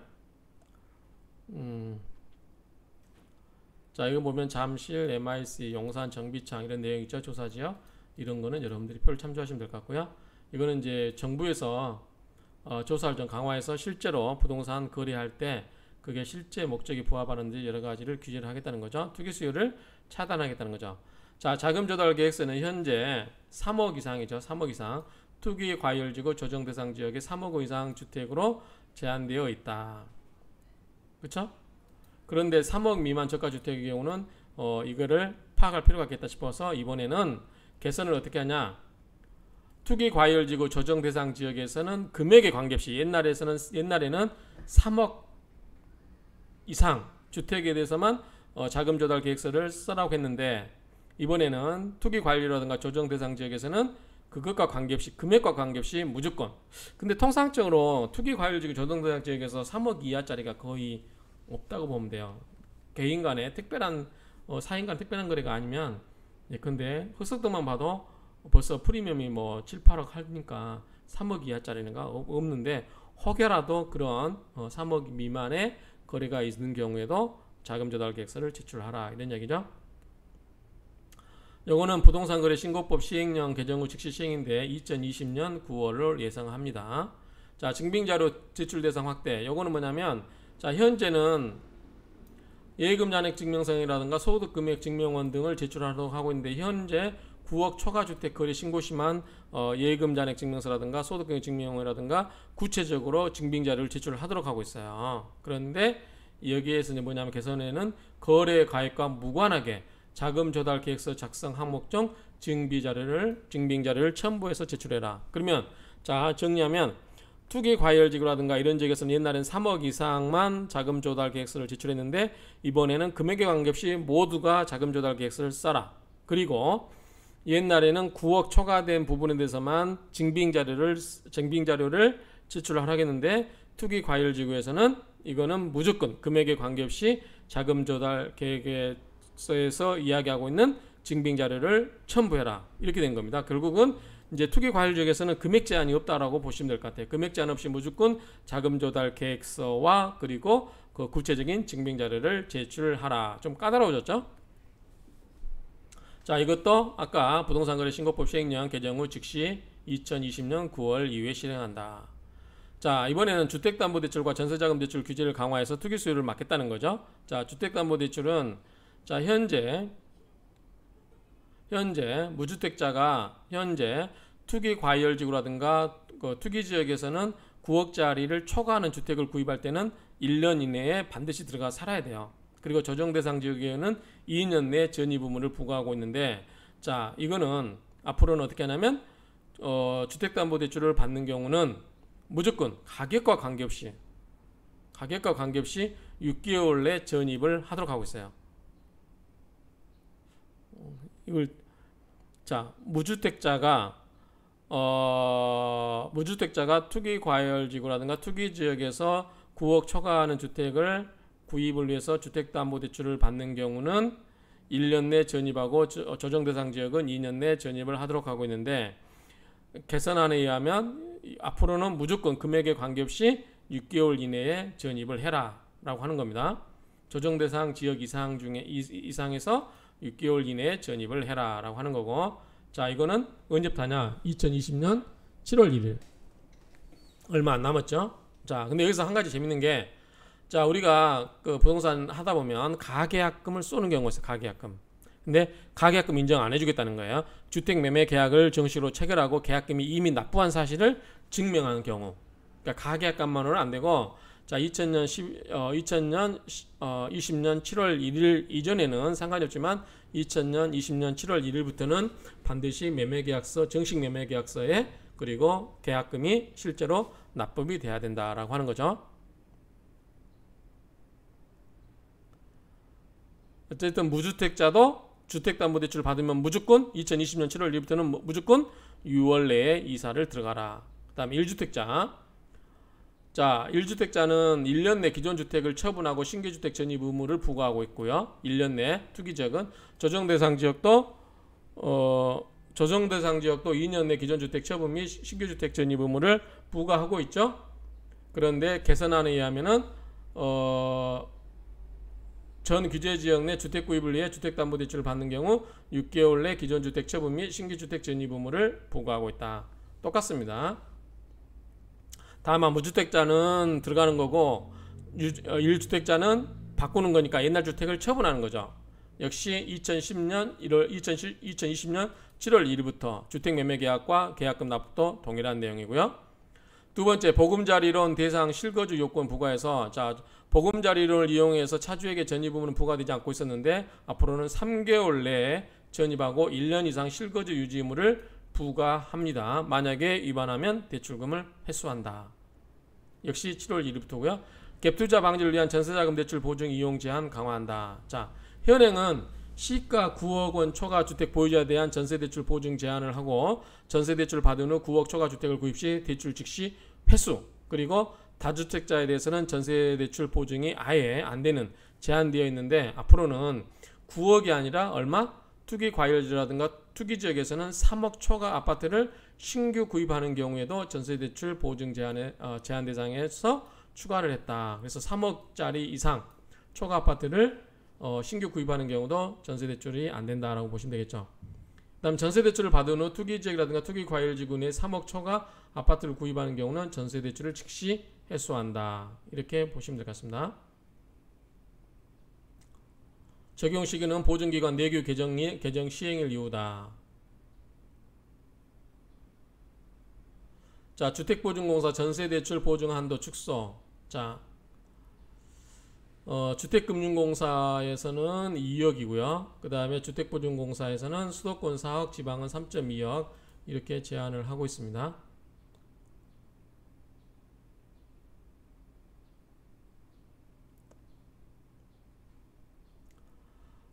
Speaker 1: 자, 이거 보면 잠실, MIC, 용산, 정비창 이런 내용 있죠? 조사지역. 이런 거는 여러분들이 표를 참조하시면 될 것 같고요. 이거는 이제 정부에서 조사를 좀 강화해서 실제로 부동산 거래할 때 그게 실제 목적이 부합하는지 여러 가지를 규제를 하겠다는 거죠. 투기 수요를 차단하겠다는 거죠. 자, 자금 조달 계획서는 현재 3억 이상이죠. 3억 이상. 투기 과열지구 조정 대상 지역에 3억 이상 주택으로 제한되어 있다. 그렇죠? 그런데 3억 미만 저가 주택의 경우는 이거를 파악할 필요가 있겠다 싶어서 이번에는 개선을 어떻게 하냐? 투기 과열지구 조정 대상 지역에서는 금액에 관계없이 옛날에는 3억 이상 주택에 대해서만 자금 조달 계획서를 써라고 했는데 이번에는 투기 과열이라든가 조정 대상 지역에서는 그것과 관계없이 금액과 관계없이 무조건. 근데 통상적으로 투기 과열지구 조정 대상 지역에서 3억 이하짜리가 거의 없다고 보면 돼요. 개인 간에 특별한 사인 간 특별한 거래가 아니면. 근데 흑석동만 봐도 벌써 프리미엄이 7, 8억 하니까 3억 이하짜리가 없는데 혹여라도 그런 3억 미만의 거래가 있는 경우에도 자금 조달 계획서를 제출하라 이런 얘기죠. 요거는 부동산 거래 신고법 시행령 개정 후 즉시 시행인데 2020년 9월을 예상합니다. 자, 증빙자료 제출 대상 확대. 요거는 뭐냐면 자, 현재는 예금 잔액 증명서이라든가 소득 금액 증명원 등을 제출하도록 하고 있는데 현재 9억 초과 주택 거래 신고 시만 예금 잔액 증명서라든가 소득 금액 증명원이라든가 구체적으로 증빙자료를 제출하도록 하고 있어요. 그런데 여기에서 뭐냐면 개선에는 거래 가액과 무관하게 자금 조달 계획서 작성 항목 중 증빙자료를 첨부해서 제출해라. 그러면 자, 정리하면 투기 과열지구라든가 이런 지역에서는 옛날엔 3억 이상만 자금 조달 계획서를 제출했는데 이번에는 금액에 관계없이 모두가 자금 조달 계획서를 써라. 그리고 옛날에는 9억 초과된 부분에 대해서만 증빙자료를 제출을 하겠는데 투기 과열지구에서는 이거는 무조건 금액에 관계없이 자금 조달 계획서에서 이야기하고 있는 증빙자료를 첨부해라. 이렇게 된 겁니다. 결국은 이제 투기 과열 지역에서는 금액 제한이 없다라고 보시면 될 것 같아요. 금액 제한 없이 무조건 자금 조달 계획서와 그리고 그 구체적인 증빙 자료를 제출하라. 좀 까다로워졌죠? 자, 이것도 아까 부동산 거래 신고법 시행령 개정 후 즉시 2020년 9월 이후에 실행한다. 자, 이번에는 주택담보대출과 전세자금대출 규제를 강화해서 투기 수요를 막겠다는 거죠. 자, 주택담보대출은 자, 현재 무주택자가 현재 투기 과열지구라든가 그 투기 지역에서는 9억짜리를 초과하는 주택을 구입할 때는 1년 이내에 반드시 들어가 살아야 돼요. 그리고 조정 대상 지역에는 2년 내 전입 의무를 부과하고 있는데 자, 이거는 앞으로는 어떻게 하냐면 주택담보대출을 받는 경우는 무조건 가격과 관계없이 6개월 내 전입을 하도록 하고 있어요. 이걸 자, 무주택자가 투기 과열지구라든가 투기 지역에서 9억 초과하는 주택을 구입을 위해서 주택담보대출을 받는 경우는 1년 내 전입하고 조정 대상 지역은 2년 내 전입을 하도록 하고 있는데 개선안에 의하면 앞으로는 무조건 금액에 관계없이 6개월 이내에 전입을 해라 라고 하는 겁니다. 조정 대상 지역 이상에서 6개월 이내에 전입을 해라 라고 하는 거고 자, 이거는 언제부터냐 2020년 7월 1일 얼마 안 남았죠. 자, 근데 여기서 한 가지 재밌는 게, 자, 우리가 그 부동산 하다 보면 가계약금을 쏘는 경우가 있어요. 가계약금. 근데 가계약금 인정 안 해주겠다는 거예요. 주택 매매 계약을 정식으로 체결하고 계약금이 이미 납부한 사실을 증명하는 경우. 그러니까 가계약금만으로는 안 되고, 자, 2020년 7월 1일 이전에는 상관이 없지만 2020년 7월 1일부터는 반드시 매매계약서, 정식 매매계약서에 그리고 계약금이 실제로 납부이 돼야 된다라고 하는 거죠. 어쨌든 무주택자도 주택담보대출 받으면 무조건 2020년 7월 1일부터는 무조건 6월 내에 이사를 들어가라. 그 다음에 1주택자. 자, 1주택자는 1년 내 기존 주택을 처분하고 신규주택 전입 의무를 부과하고 있고요. 1년 내 투기지역은 조정대상 지역도 2년 내 기존 주택 처분 및 신규주택 전입 의무를 부과하고 있죠. 그런데 개선안에 의하면은 전 규제지역 내 주택 구입을 위해 주택담보대출을 받는 경우 6개월 내 기존 주택 처분 및 신규주택 전입 의무를 부과하고 있다. 똑같습니다. 다만 무주택자는 들어가는 거고 1주택자는 바꾸는 거니까 옛날 주택을 처분하는 거죠. 역시 2020년 7월 1일부터 주택매매계약과 계약금 납부도 동일한 내용이고요. 두 번째, 보금자리론 대상 실거주 요건 부과해서, 자, 보금자리론을 이용해서 차주에게 전입 의무는 부과되지 않고 있었는데 앞으로는 3개월 내에 전입하고 1년 이상 실거주 유지 의무를 부과합니다. 만약에 위반하면 대출금을 회수한다. 역시 7월 1일부터고요. 갭투자 방지를 위한 전세자금 대출 보증 이용 제한 강화한다. 자, 현행은 시가 9억 원 초과 주택 보유자에 대한 전세대출 보증 제한을 하고 전세대출 받은 후 9억 초과 주택을 구입 시 대출 즉시 회수, 그리고 다주택자에 대해서는 전세대출 보증이 아예 안 되는 제한되어 있는데 앞으로는 9억이 아니라 얼마? 투기과열지라든가 투기지역에서는 3억 초과 아파트를 신규 구입하는 경우에도 전세대출 보증 제한 대상에서 추가를 했다. 그래서 3억짜리 이상 초과 아파트를 신규 구입하는 경우도 전세대출이 안 된다라고 보시면 되겠죠. 그 다음 전세대출을 받은 후 투기지역이라든가 투기과열지구 내 3억 초과 아파트를 구입하는 경우는 전세대출을 즉시 회수한다. 이렇게 보시면 될 것 같습니다. 적용 시기는 보증기간 내규 개정 시행일 이후다. 자, 주택보증공사 전세대출 보증 한도 축소. 자, 주택금융공사에서는 2억이고요. 그 다음에 주택보증공사에서는 수도권 4억, 지방은 3.2억 이렇게 제한을 하고 있습니다.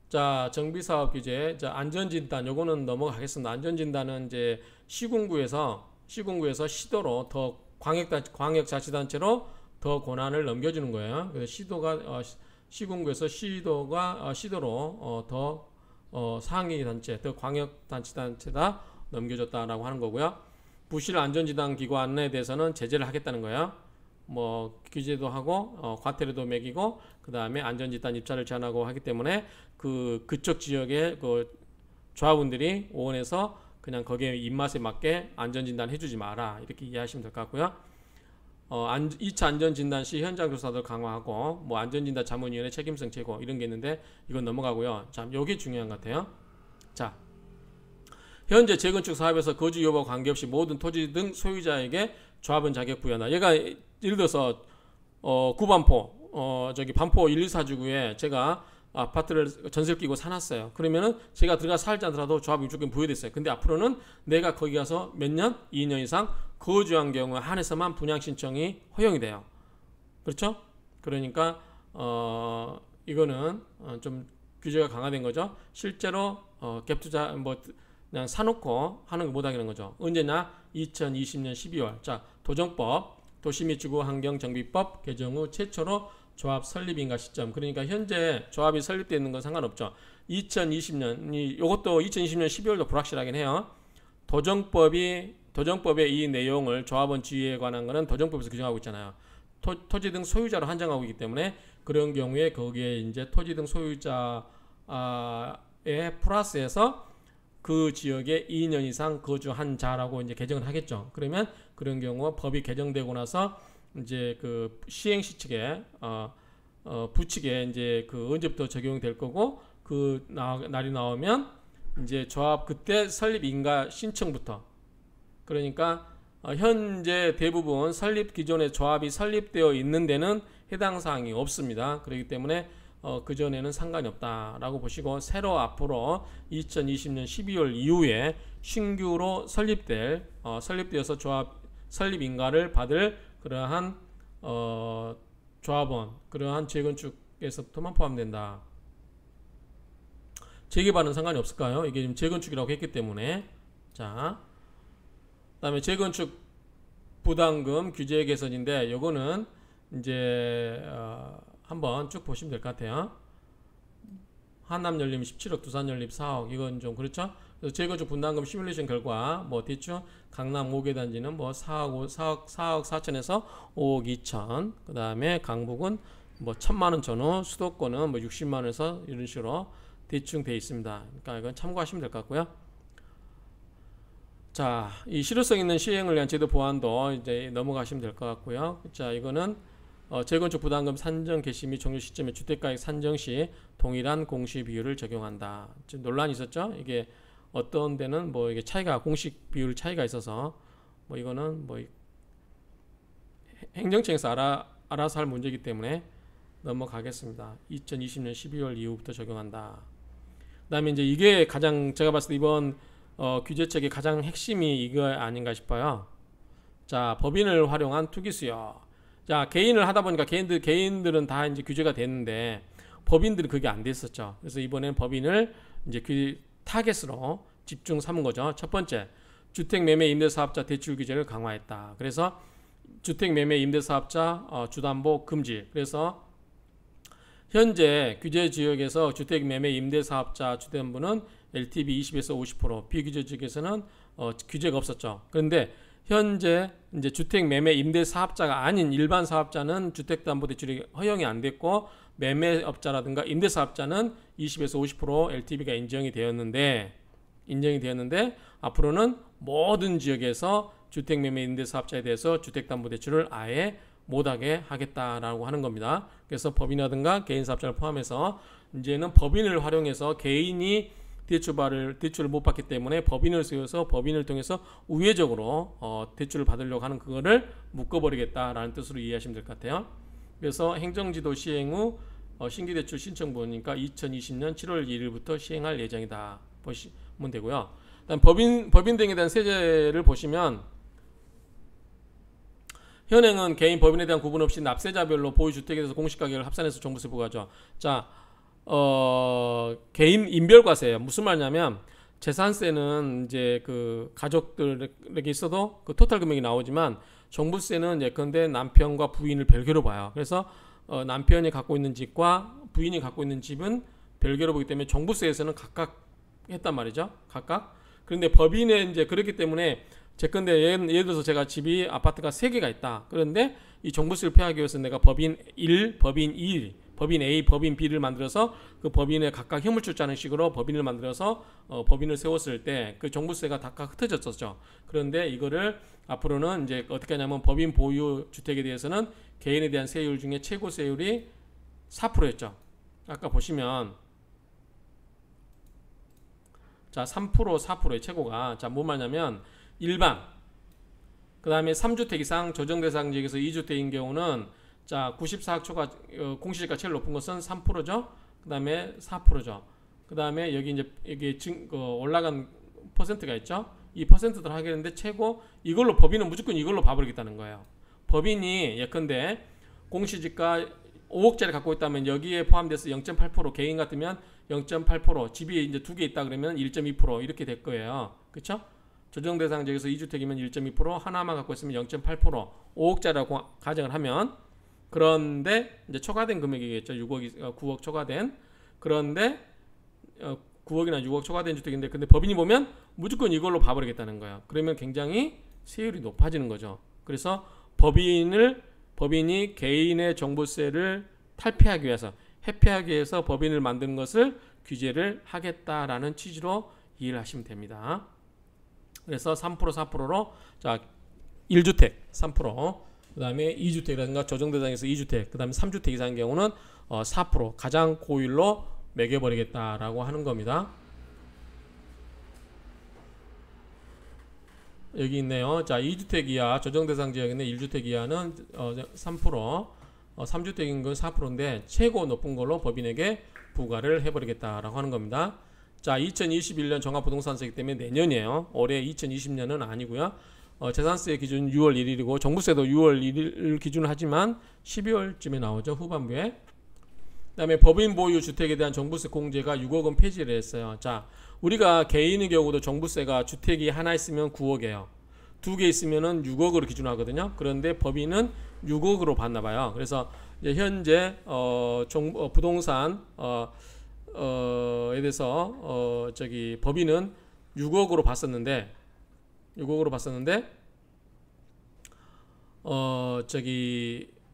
Speaker 1: 자, 정비사업 규제. 자, 안전진단. 요거는 넘어가겠습니다. 안전진단은 이제 시군구에서 시도로 더 광역자치단체로 더 권한을 넘겨주는 거예요. 그래서 시군구에서 시도로 더 상위 단체, 더 광역단체다 넘겨줬다라고 하는 거고요. 부실 안전진단 기관에 대해서는 제재를 하겠다는 거예요. 뭐 규제도 하고 과태료도 매기고 그 다음에 안전진단 입찰을 제한하고 하기 때문에 그쪽 지역의 그 조합원들이 오원해서 그냥 거기에 입맛에 맞게 안전진단 해주지 마라 이렇게 이해하시면 될 것 같고요. 2차 안전진단 시 현장 조사도 강화하고 뭐 안전진단 자문위원회 책임성 제고 이런 게 있는데 이건 넘어가고요. 자, 요게 중요한 것 같아요. 자, 현재 재건축 사업에서 거주 여부와 관계없이 모든 토지 등 소유자에게 조합원 자격 부여한다. 얘가 예를 들어서 구반포 반포 1, 2, 4주구에 제가 아파트를 전세를 끼고 사놨어요. 그러면은 제가 들어가 살지 않더라도 조합 입주권 부여됐어요. 근데 앞으로는 내가 거기 가서 몇 년? 2년 이상 거주한 경우에 한해서만 분양 신청이 허용이 돼요. 그렇죠? 그러니까 이거는 좀 규제가 강화된 거죠. 실제로 갭투자 뭐 그냥 사놓고 하는 거 못하겠는 거죠. 언제냐? 2020년 12월. 자, 도정법 도시및지구환경정비법 개정 후 최초로 조합 설립 인가 시점. 그러니까 현재 조합이 설립되어 있는 건 상관없죠. 2020년 이것도 2020년 12월도 불확실하긴 해요. 도정법의 이 내용을 조합원 지위에 관한 거는 도정법에서 규정하고 있잖아요. 토지 등 소유자로 한정하고 있기 때문에 그런 경우에 거기에 이제 토지 등 소유자에 플러스해서 그 지역에 2년 이상 거주한 자라고 이제 개정을 하겠죠. 그러면 그런 경우 법이 개정되고 나서 이제 그 시행시 측에 부측에 이제 그 언제부터 적용될 거고 그 날이 나오면 이제 조합 그때 설립 인가 신청부터 그러니까 현재 대부분 설립 기존의 조합이 설립되어 있는 데는 해당 사항이 없습니다. 그렇기 때문에 그 전에는 상관이 없다라고 보시고 새로 앞으로 2020년 12월 이후에 신규로 설립되어서 조합 설립 인가를 받을 그러한 조합원 그러한 재건축에서부터만 포함된다. 재개발은 상관이 없을까요? 이게 지금 재건축이라고 했기 때문에 자 그다음에 재건축 부담금 규제 개선인데 요거는 이제 한번 쭉 보시면 될 것 같아요. 한남연립 17억, 두산연립 4억 이건 좀 그렇죠? 그래서 재건축 분담금 시뮬레이션 결과 뭐 대충 강남 5개 단지는 뭐 4억 4천에서 5억 2천 그 다음에 강북은 뭐 1,000만원 전후 수도권은 뭐 60만원에서 이런 식으로 대충 돼 있습니다. 그러니까 이건 참고하시면 될 것 같고요. 자, 이 실효성 있는 시행을 위한 제도 보완도 이제 넘어가시면 될 것 같고요. 자, 이거는 재건축 부담금 산정 개시 및 종료 시점에 주택가액 산정 시 동일한 공시 비율을 적용한다. 지금 논란이 있었죠? 이게 어떤 데는 뭐 이게 차이가 공식 비율 차이가 있어서 뭐 이거는 뭐 행정청에서 알아서 할 문제이기 때문에 넘어가겠습니다. 2020년 12월 이후부터 적용한다. 그다음에 이제 이게 가장 제가 봤을 때 이번 규제책의 가장 핵심이 이거 아닌가 싶어요. 자, 법인을 활용한 투기 수요. 자, 개인을 하다 보니까 개인들은 다 이제 규제가 됐는데 법인들은 그게 안 됐었죠. 그래서 이번엔 법인을 이제 타겟으로 집중 삼은 거죠. 첫 번째, 주택매매 임대사업자 대출 규제를 강화했다. 그래서 주택매매 임대사업자 주담보 금지. 그래서 현재 규제 지역에서 주택매매 임대사업자 주담보는 LTV 20에서 50%, 비규제 지역에서는 규제가 없었죠. 그런데 현재 이제 주택매매 임대사업자가 아닌 일반 사업자는 주택담보대출이 허용이 안 됐고 매매업자라든가 임대사업자는 20에서 50% LTV가 인정이 되었는데 앞으로는 모든 지역에서 주택매매 임대사업자에 대해서 주택담보대출을 아예 못하게 하겠다라고 하는 겁니다. 그래서 법인이라든가 개인사업자를 포함해서 이제는 법인을 활용해서 개인이 대출을 못 받기 때문에 법인을 세워서 법인을 통해서 우회적으로 대출을 받으려고 하는 그거를 묶어버리겠다라는 뜻으로 이해하시면 될 것 같아요. 그래서 행정지도 시행 후 신규 대출 신청분이니까 2020년 7월 1일부터 시행할 예정이다 보시면 되고요. 그다음 법인 등에 대한 세제를 보시면 현행은 개인 법인에 대한 구분 없이 납세자별로 보유주택에 대해서 공시가격을 합산해서 종부세 부과하죠. 자, 개인 인별과세예요. 무슨 말이냐면 재산세는 이제 그 가족들에게 있어도 그 토탈 금액이 나오지만 종부세는 예컨대 남편과 부인을 별개로 봐요. 그래서 남편이 갖고 있는 집과 부인이 갖고 있는 집은 별개로 보기 때문에 종부세에서는 각각 했단 말이죠. 각각. 그런데 법인에 이제 그렇기 때문에 제건데 예를 들어서 제가 집이 아파트가 3개가 있다. 그런데 이 종부세를 피하기 위해서 내가 법인 1, 법인 2, 법인 A, 법인 B를 만들어서 그 법인에 각각 현물출자하는 식으로 법인을 만들어서 법인을 세웠을 때 그 종부세가 각각 흩어졌었죠. 그런데 이거를 앞으로는 이제 어떻게 하냐면 법인 보유 주택에 대해서는 개인에 대한 세율 중에 최고 세율이 4%였죠. 아까 보시면 자 3%, 4%의 최고가 자 뭐 말냐면 일반 그 다음에 3주택 이상 조정대상 지역에서 2주택인 경우는 자 94억 초과 공시지가 제일 높은 것은 3%죠. 그 다음에 4%죠. 그 다음에 여기 이제 여기 올라간 퍼센트가 있죠. 이 퍼센트들 하겠는데 최고 이걸로 법인은 무조건 이걸로 봐버리겠다는 거예요. 법인이 예컨대 공시지가 5억짜리 갖고 있다면 여기에 포함돼서 0.8% 개인 같으면 0.8% 집이 이제 2개 있다 그러면 1.2% 이렇게 될 거예요. 그렇죠? 조정 대상 지역에서 2주택이면 1.2% 하나만 갖고 있으면 0.8% 5억짜리라고 가정을 하면 그런데 이제 초과된 금액이겠죠. 9억 초과된 그런데 9억이나 6억 초과된 주택인데 근데 법인이 보면 무조건 이걸로 봐버리겠다는 거예요. 그러면 굉장히 세율이 높아지는 거죠. 그래서 법인이 개인의 종부세를 탈피하기 위해서 회피하기 위해서 법인을 만드는 것을 규제를 하겠다라는 취지로 이해를 하시면 됩니다. 그래서 3% 4%로 자 1주택 3% 그 다음에 2주택이라든가 조정대상에서 2주택, 그 다음에 3주택 이상인 경우는 4% 가장 고율로 매겨버리겠다라고 하는 겁니다. 여기 있네요. 자, 2주택 이하 조정대상 지역인데 1주택 이하는 3%, 3주택인 건 4%인데 최고 높은 걸로 법인에게 부과를 해버리겠다라고 하는 겁니다. 자, 2021년 종합부동산세이기 때문에 내년이에요. 올해 2020년은 아니고요. 재산세 기준 6월 1일이고 종부세도 6월 1일 기준을 하지만 12월쯤에 나오죠. 후반부에. 그 다음에 법인 보유 주택에 대한 종부세 공제가 6억 원 폐지를 했어요. 자, 우리가 개인의 경우도 종부세가 주택이 하나 있으면 9억이에요. 두 개 있으면은 6억으로 기준하거든요. 그런데 법인은 6억으로 받나봐요. 그래서 이제 현재 부동산 에 대해서 법인은 6억으로 봤었는데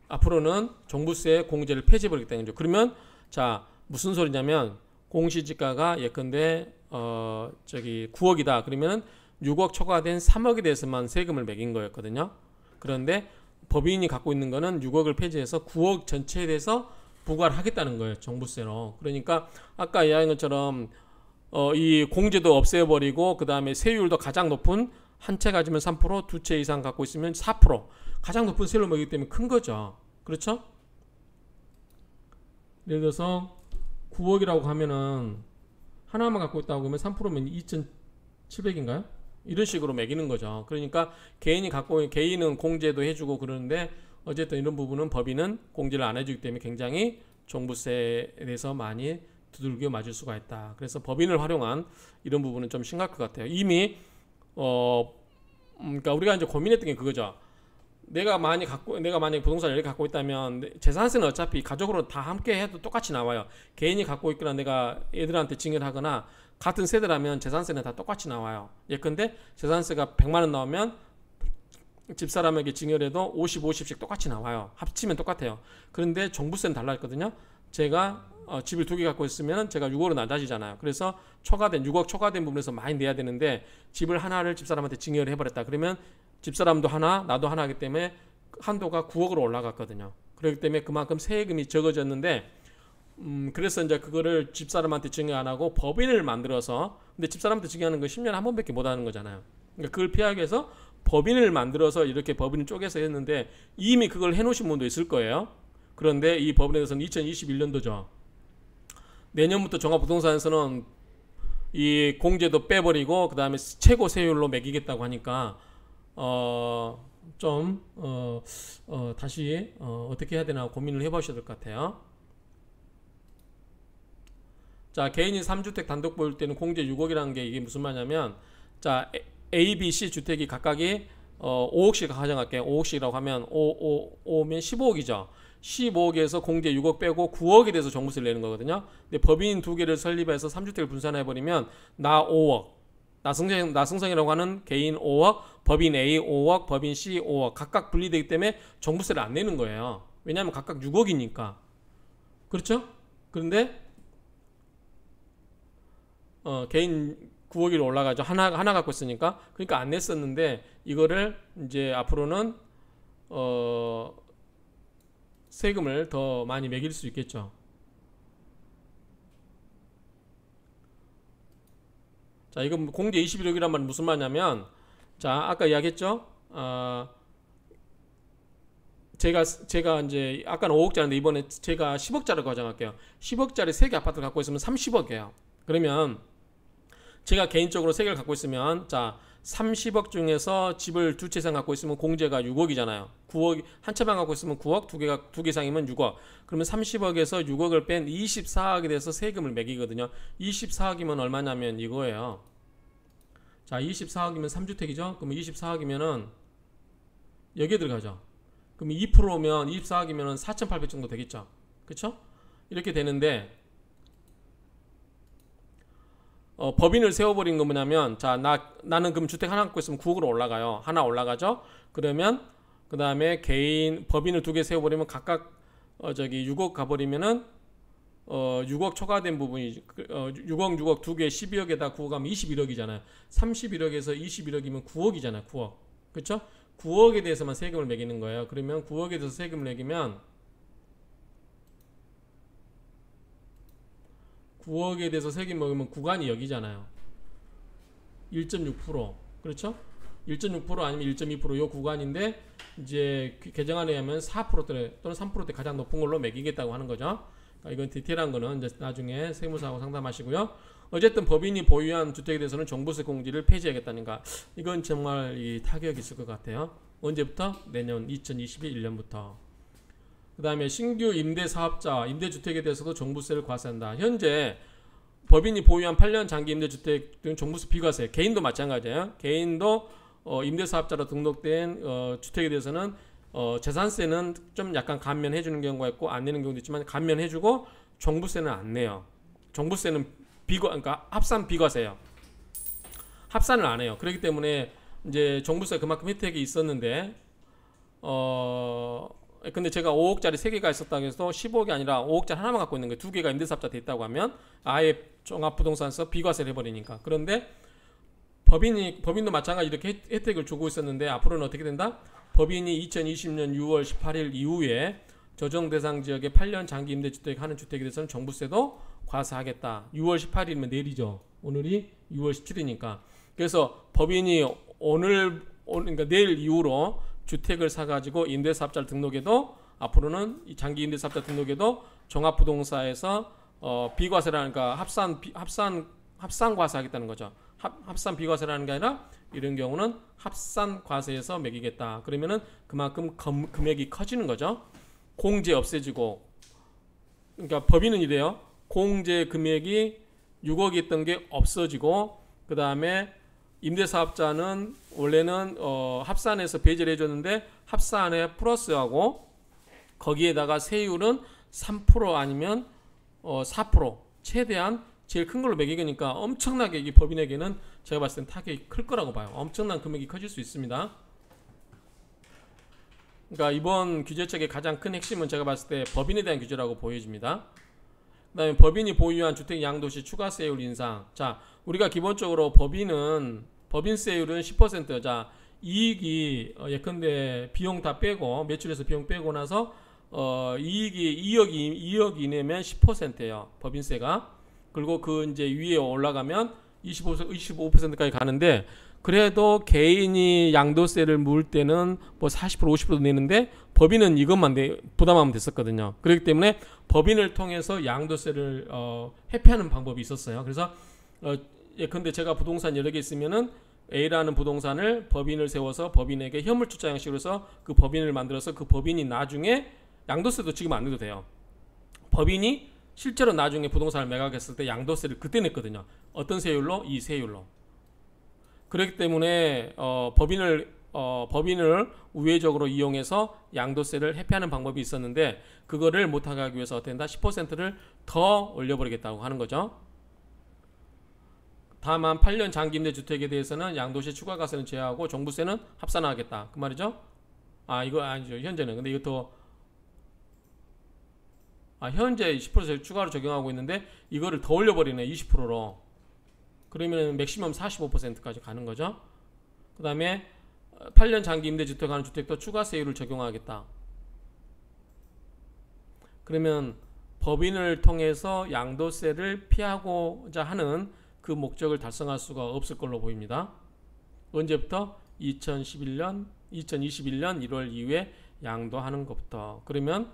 Speaker 1: 앞으로는 종부세 공제를 폐지해버리겠다는 거죠. 그러면 자, 무슨 소리냐면 공시지가가 예컨대 9억이다. 그러면은 6억 초과된 3억에 대해서만 세금을 매긴 거였거든요. 그런데 법인이 갖고 있는 거는 6억을 폐지해서 9억 전체에 대해서 부과를 하겠다는 거예요. 종부세로. 그러니까 아까 이야기한 것처럼 이 공제도 없애버리고 그 다음에 세율도 가장 높은 한 채 가지면 3%, 두 채 이상 갖고 있으면 4%. 가장 높은 세율로 매기기 때문에 큰 거죠. 그렇죠? 예를 들어서 9억이라고 하면은 하나만 갖고 있다고 하면 3%면 2,700인가요? 이런 식으로 매기는 거죠. 그러니까 개인은 공제도 해주고 그러는데 어쨌든 이런 부분은 법인은 공제를 안 해주기 때문에 굉장히 종부세에 대해서 많이 두들겨 맞을 수가 있다. 그래서 법인을 활용한 이런 부분은 좀 심각할 것 같아요. 이미 그러니까 우리가 이제 고민했던 게 그거죠. 내가 만약에 부동산을 이렇게 갖고 있다면 재산세는 어차피 가족으로 다 함께 해도 똑같이 나와요. 개인이 갖고 있거나 내가 애들한테 증여를 하거나 같은 세대라면 재산세는 다 똑같이 나와요. 예컨대 재산세가 100만 원 나오면 집사람에게 증여를 해도 50, 50씩 똑같이 나와요. 합치면 똑같아요. 그런데 종부세는 달라졌거든요. 제가 집을 2개 갖고 있으면 제가 6억으로 낮아지잖아요. 그래서 6억 초과된 부분에서 많이 내야 되는데 집을 하나를 집사람한테 증여를 해버렸다. 그러면 집사람도 하나, 나도 하나 하기 때문에 한도가 9억으로 올라갔거든요. 그렇기 때문에 그만큼 세금이 적어졌는데 그래서 이제 그거를 집사람한테 증여 안 하고 법인을 만들어서, 근데 집사람한테 증여하는 거 10년에 한 번밖에 못 하는 거잖아요. 그러니까 그걸 피하기 위해서 법인을 만들어서 이렇게 법인을 쪼개서 했는데 이미 그걸 해놓으신 분도 있을 거예요. 그런데 이 법인에 대해서는 2021년도죠. 내년부터 종합부동산에서는 이 공제도 빼버리고 그 다음에 최고 세율로 매기겠다고 하니까 다시 어떻게 해야 되나 고민을 해보셔야 될 것 같아요. 자, 개인이 3주택 단독 보일 때는 공제 6억이라는 게 이게 무슨 말이냐면, 자, A, B, C 주택이 각각이 5억씩 가정할게요. 5억씩이라고 하면 5면 15억이죠. 15억에서 공제 6억 빼고 9억에 대해서 종부세를 내는 거거든요. 근데 법인 2개를 설립해서 3주택을 분산해버리면 나 5억, 나승성이라고 하는 개인 5억, 법인 A 5억, 법인 C 5억 각각 분리되기 때문에 종부세를 안 내는 거예요. 왜냐하면 각각 6억이니까. 그렇죠? 그런데 개인 9억으로 올라가죠. 하나 갖고 있으니까. 그러니까 안 냈었는데 이거를 이제 앞으로는 세금을 더 많이 매길 수 있겠죠. 자, 이건 공제 21억이란 말은 무슨 말이냐면, 자, 아까 이야기했죠. 제가 이제 아까는 5억짜리인데 이번에 제가 10억짜리 가정할게요. 10억짜리 3개 아파트를 갖고 있으면 30억이에요. 그러면 제가 개인적으로 3개를 갖고 있으면, 자, 30억 중에서 집을 2채 이상 갖고 있으면 공제가 6억이잖아요. 9억, 한 채만 갖고 있으면 9억, 2개 이상이면 6억. 그러면 30억에서 6억을 뺀 24억에 대해서 세금을 매기거든요. 24억이면 얼마냐면 이거예요. 자, 24억이면 3주택이죠. 그러면 24억이면은 여기에 들어가죠. 그럼 2%면 24억이면은 4,800 정도 되겠죠. 그쵸? 이렇게 되는데, 법인을 세워버린 거 뭐냐면, 자, 나는 그럼 주택 하나 갖고 있으면 9억으로 올라가요. 하나 올라가죠. 그러면 그 다음에 법인을 2개 세워버리면 각각 6억 가버리면은 6억 초과된 부분이 6억 2개 12억에다 9억 하면 21억이잖아요. 31억에서 21억이면 9억이잖아요. 9억. 그렇죠? 9억에 대해서만 세금을 매기는 거예요. 그러면 9억에 대해서 세금을 매기면 9억에 대해서 세금 매기면 구간이 여기잖아요. 1.6% 그렇죠? 1.6% 아니면 1.2%요 구간인데 이제 개정안에 의하면 4%대 또는 3%대 가장 높은 걸로 매기겠다고 하는 거죠. 그러니까 이건 디테일한 거는 이제 나중에 세무사하고 상담하시고요. 어쨌든 법인이 보유한 주택에 대해서는 종부세 공지를 폐지하겠다니까 이건 정말 이 타격이 있을 것 같아요. 언제부터? 내년 2021년부터. 그 다음에 신규 임대사업자, 임대주택에 대해서도 종부세를 과세한다. 현재 법인이 보유한 8년 장기 임대주택 등 종부세 비과세, 개인도 마찬가지예요. 개인도 임대사업자로 등록된 주택에 대해서는 재산세는 좀 약간 감면해 주는 경우가 있고 안 내는 경우도 있지만 감면해 주고 종부세는 안 내요. 종부세는 그러니까 합산 비과세예요. 합산을 안 해요. 그렇기 때문에 이제 종부세 그만큼 혜택이 있었는데 근데 제가 5억짜리 3개가 있었다고 해서 15억이 아니라 5억짜리 하나만 갖고 있는 거예요. 2개가 임대사업자 돼 있다고 하면 아예 종합부동산에서 비과세를 해버리니까. 그런데 법인도 마찬가지 이렇게 혜택을 주고 있었는데 앞으로는 어떻게 된다? 법인이 2020년 6월 18일 이후에 조정 대상 지역의 8년 장기 임대주택 하는 주택에 대해서는 종부세도 과세하겠다. 6월 18일이면 내일이죠. 오늘이 6월 17일이니까. 그래서 법인이 그러니까 내일 이후로 주택을 사가지고 임대사업자를 등록해도 앞으로는 이 장기 임대사업자 등록에도 종합부동산에서 비과세라니까 합산 과세하겠다는 거죠. 합산 비과세라는 게 아니라 이런 경우는 합산 과세에서 매기겠다. 그러면은 그만큼 금액이 커지는 거죠. 공제 없애지고, 그러니까 법인은 이래요. 공제 금액이 6억이 있던 게 없어지고, 그 다음에 임대사업자는 원래는 합산해서 배제를 해줬는데 합산에 플러스하고 거기에다가 세율은 3% 아니면 4% 최대한 제일 큰 걸로 매기니까 엄청나게 이 법인에게는 제가 봤을 땐 타격이 클 거라고 봐요. 엄청난 금액이 커질 수 있습니다. 그러니까 이번 규제책의 가장 큰 핵심은 제가 봤을 때 법인에 대한 규제라고 보여집니다. 그 다음에 법인이 보유한 주택 양도시 추가세율 인상. 자, 우리가 기본적으로 법인세율은 10%. 자, 이익이 예컨대 비용 다 빼고 매출에서 비용 빼고 나서 이익이 2억 이내면 10%예요. 법인세가. 그리고 그 이제 위에 올라가면 25%까지 가는데, 그래도 개인이 양도세를 물 때는 뭐 40% 50% 내는데 법인은 이것만 부담하면 됐었거든요. 그렇기 때문에 법인을 통해서 양도세를 회피하는 방법이 있었어요. 그래서 예컨대 제가 부동산 여러 개 있으면은 A라는 부동산을 법인을 세워서 법인에게 현물투자 형식으로 해서 그 법인을 만들어서 그 법인이 나중에 양도세도 지금 안 내도 돼요. 법인이 실제로 나중에 부동산을 매각했을 때 양도세를 그때 냈거든요. 어떤 세율로? 이 세율로. 그렇기 때문에 법인을 우회적으로 이용해서 양도세를 회피하는 방법이 있었는데 그거를 못하게 하기 위해서 어떻게 된다? 10%를 더 올려버리겠다고 하는 거죠. 다만 8년 장기 임대 주택에 대해서는 양도세 추가과세는 제외하고 종부세는 합산하겠다. 그 말이죠? 이거 아니죠. 현재는. 근데 이것도 현재 10% 추가로 적용하고 있는데 이거를 더 올려버리네. 20%로. 그러면 맥시멈 45%까지 가는 거죠. 그 다음에 8년 장기 임대주택 하는 주택도 추가세율을 적용하겠다. 그러면 법인을 통해서 양도세를 피하고자 하는 그 목적을 달성할 수가 없을 걸로 보입니다. 언제부터? 2021년 1월 이후에 양도하는 것부터. 그러면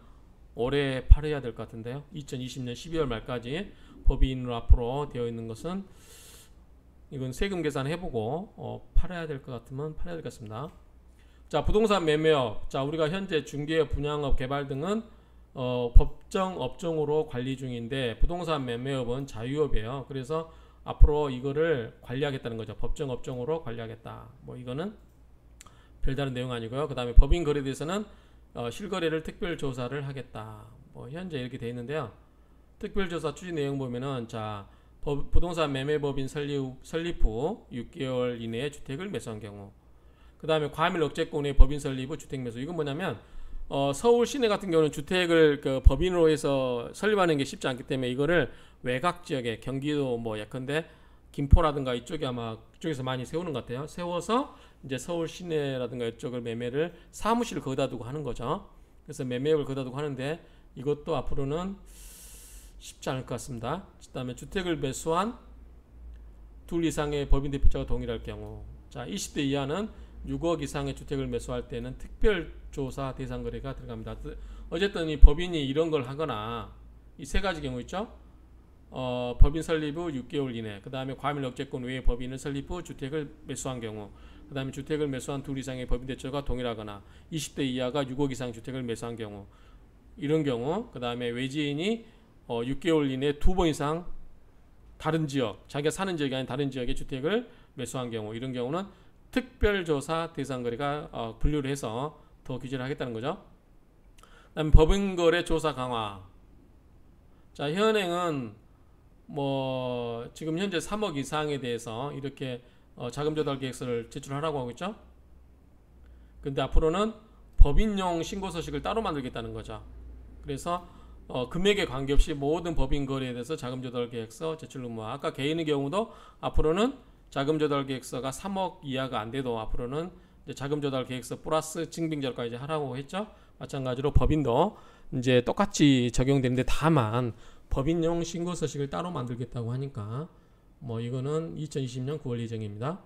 Speaker 1: 올해 팔아야 될 것 같은데요. 2020년 12월 말까지 법인으로 앞으로 되어 있는 것은 이건 세금 계산 해보고 팔아야 될 것 같으면 팔아야 될 것 같습니다. 자, 부동산 매매업. 자, 우리가 현재 중개업, 분양업, 개발 등은 법정 업종으로 관리 중인데 부동산 매매업은 자유업이에요. 그래서 앞으로 이거를 관리하겠다는 거죠. 법정 업종으로 관리하겠다. 뭐 이거는 별다른 내용 아니고요. 그 다음에 법인 거래에 대해서는 실거래를 특별조사를 하겠다. 뭐 현재 이렇게 되어 있는데요. 특별조사 추진 내용 보면은 자, 부동산 매매법인 설립 후 6개월 이내에 주택을 매수한 경우, 그 다음에 과밀 억제권의 법인 설립 후 주택 매수. 이건 뭐냐면 서울 시내 같은 경우는 주택을 법인으로 해서 설립하는 게 쉽지 않기 때문에 이거를 외곽 지역에 경기도 뭐 예컨대 김포라든가 이쪽이 아마 그쪽에서 많이 세우는 것 같아요. 세워서 이제 서울 시내라든가 이쪽을 매매를 사무실을 거기다 두고 하는 거죠. 그래서 매매업을 거기다 두고 하는데 이것도 앞으로는 쉽지 않을 것 같습니다. 그 다음에 주택을 매수한 둘 이상의 법인 대표자가 동일할 경우, 자 20대 이하는 6억 이상의 주택을 매수할 때는 특별조사 대상 거래가 들어갑니다. 어쨌든 이 법인이 이런 걸 하거나 이 세 가지 경우 있죠. 법인 설립 후 6개월 이내, 그 다음에 과밀 억제권 외의 법인을 설립 후 주택을 매수한 경우, 그 다음에 주택을 매수한 둘 이상의 법인 대표가 동일하거나 20대 이하가 6억 이상 주택을 매수한 경우, 이런 경우, 그 다음에 외지인이 6개월 이내 2번 이상 다른 지역, 자기가 사는 지역이 아닌 다른 지역의 주택을 매수한 경우, 이런 경우는 특별조사 대상 거래가 분류를 해서 더 규제를 하겠다는 거죠. 그다음에 법인거래 조사 강화. 자, 현행은 뭐 지금 현재 3억 이상에 대해서 이렇게 자금 조달 계획서를 제출하라고 하고 있죠. 근데 앞으로는 법인용 신고 서식을 따로 만들겠다는 거죠. 그래서 금액에 관계없이 모든 법인 거래에 대해서 자금 조달 계획서 제출 의무화. 아까 개인의 경우도 앞으로는 자금 조달 계획서가 3억 이하가 안 돼도 앞으로는 이제 자금 조달 계획서 플러스 증빙자료까지 하라고 했죠. 마찬가지로 법인도 이제 똑같이 적용되는데, 다만 법인용 신고 서식을 따로 만들겠다고 하니까 뭐 이거는 2020년 9월 예정입니다.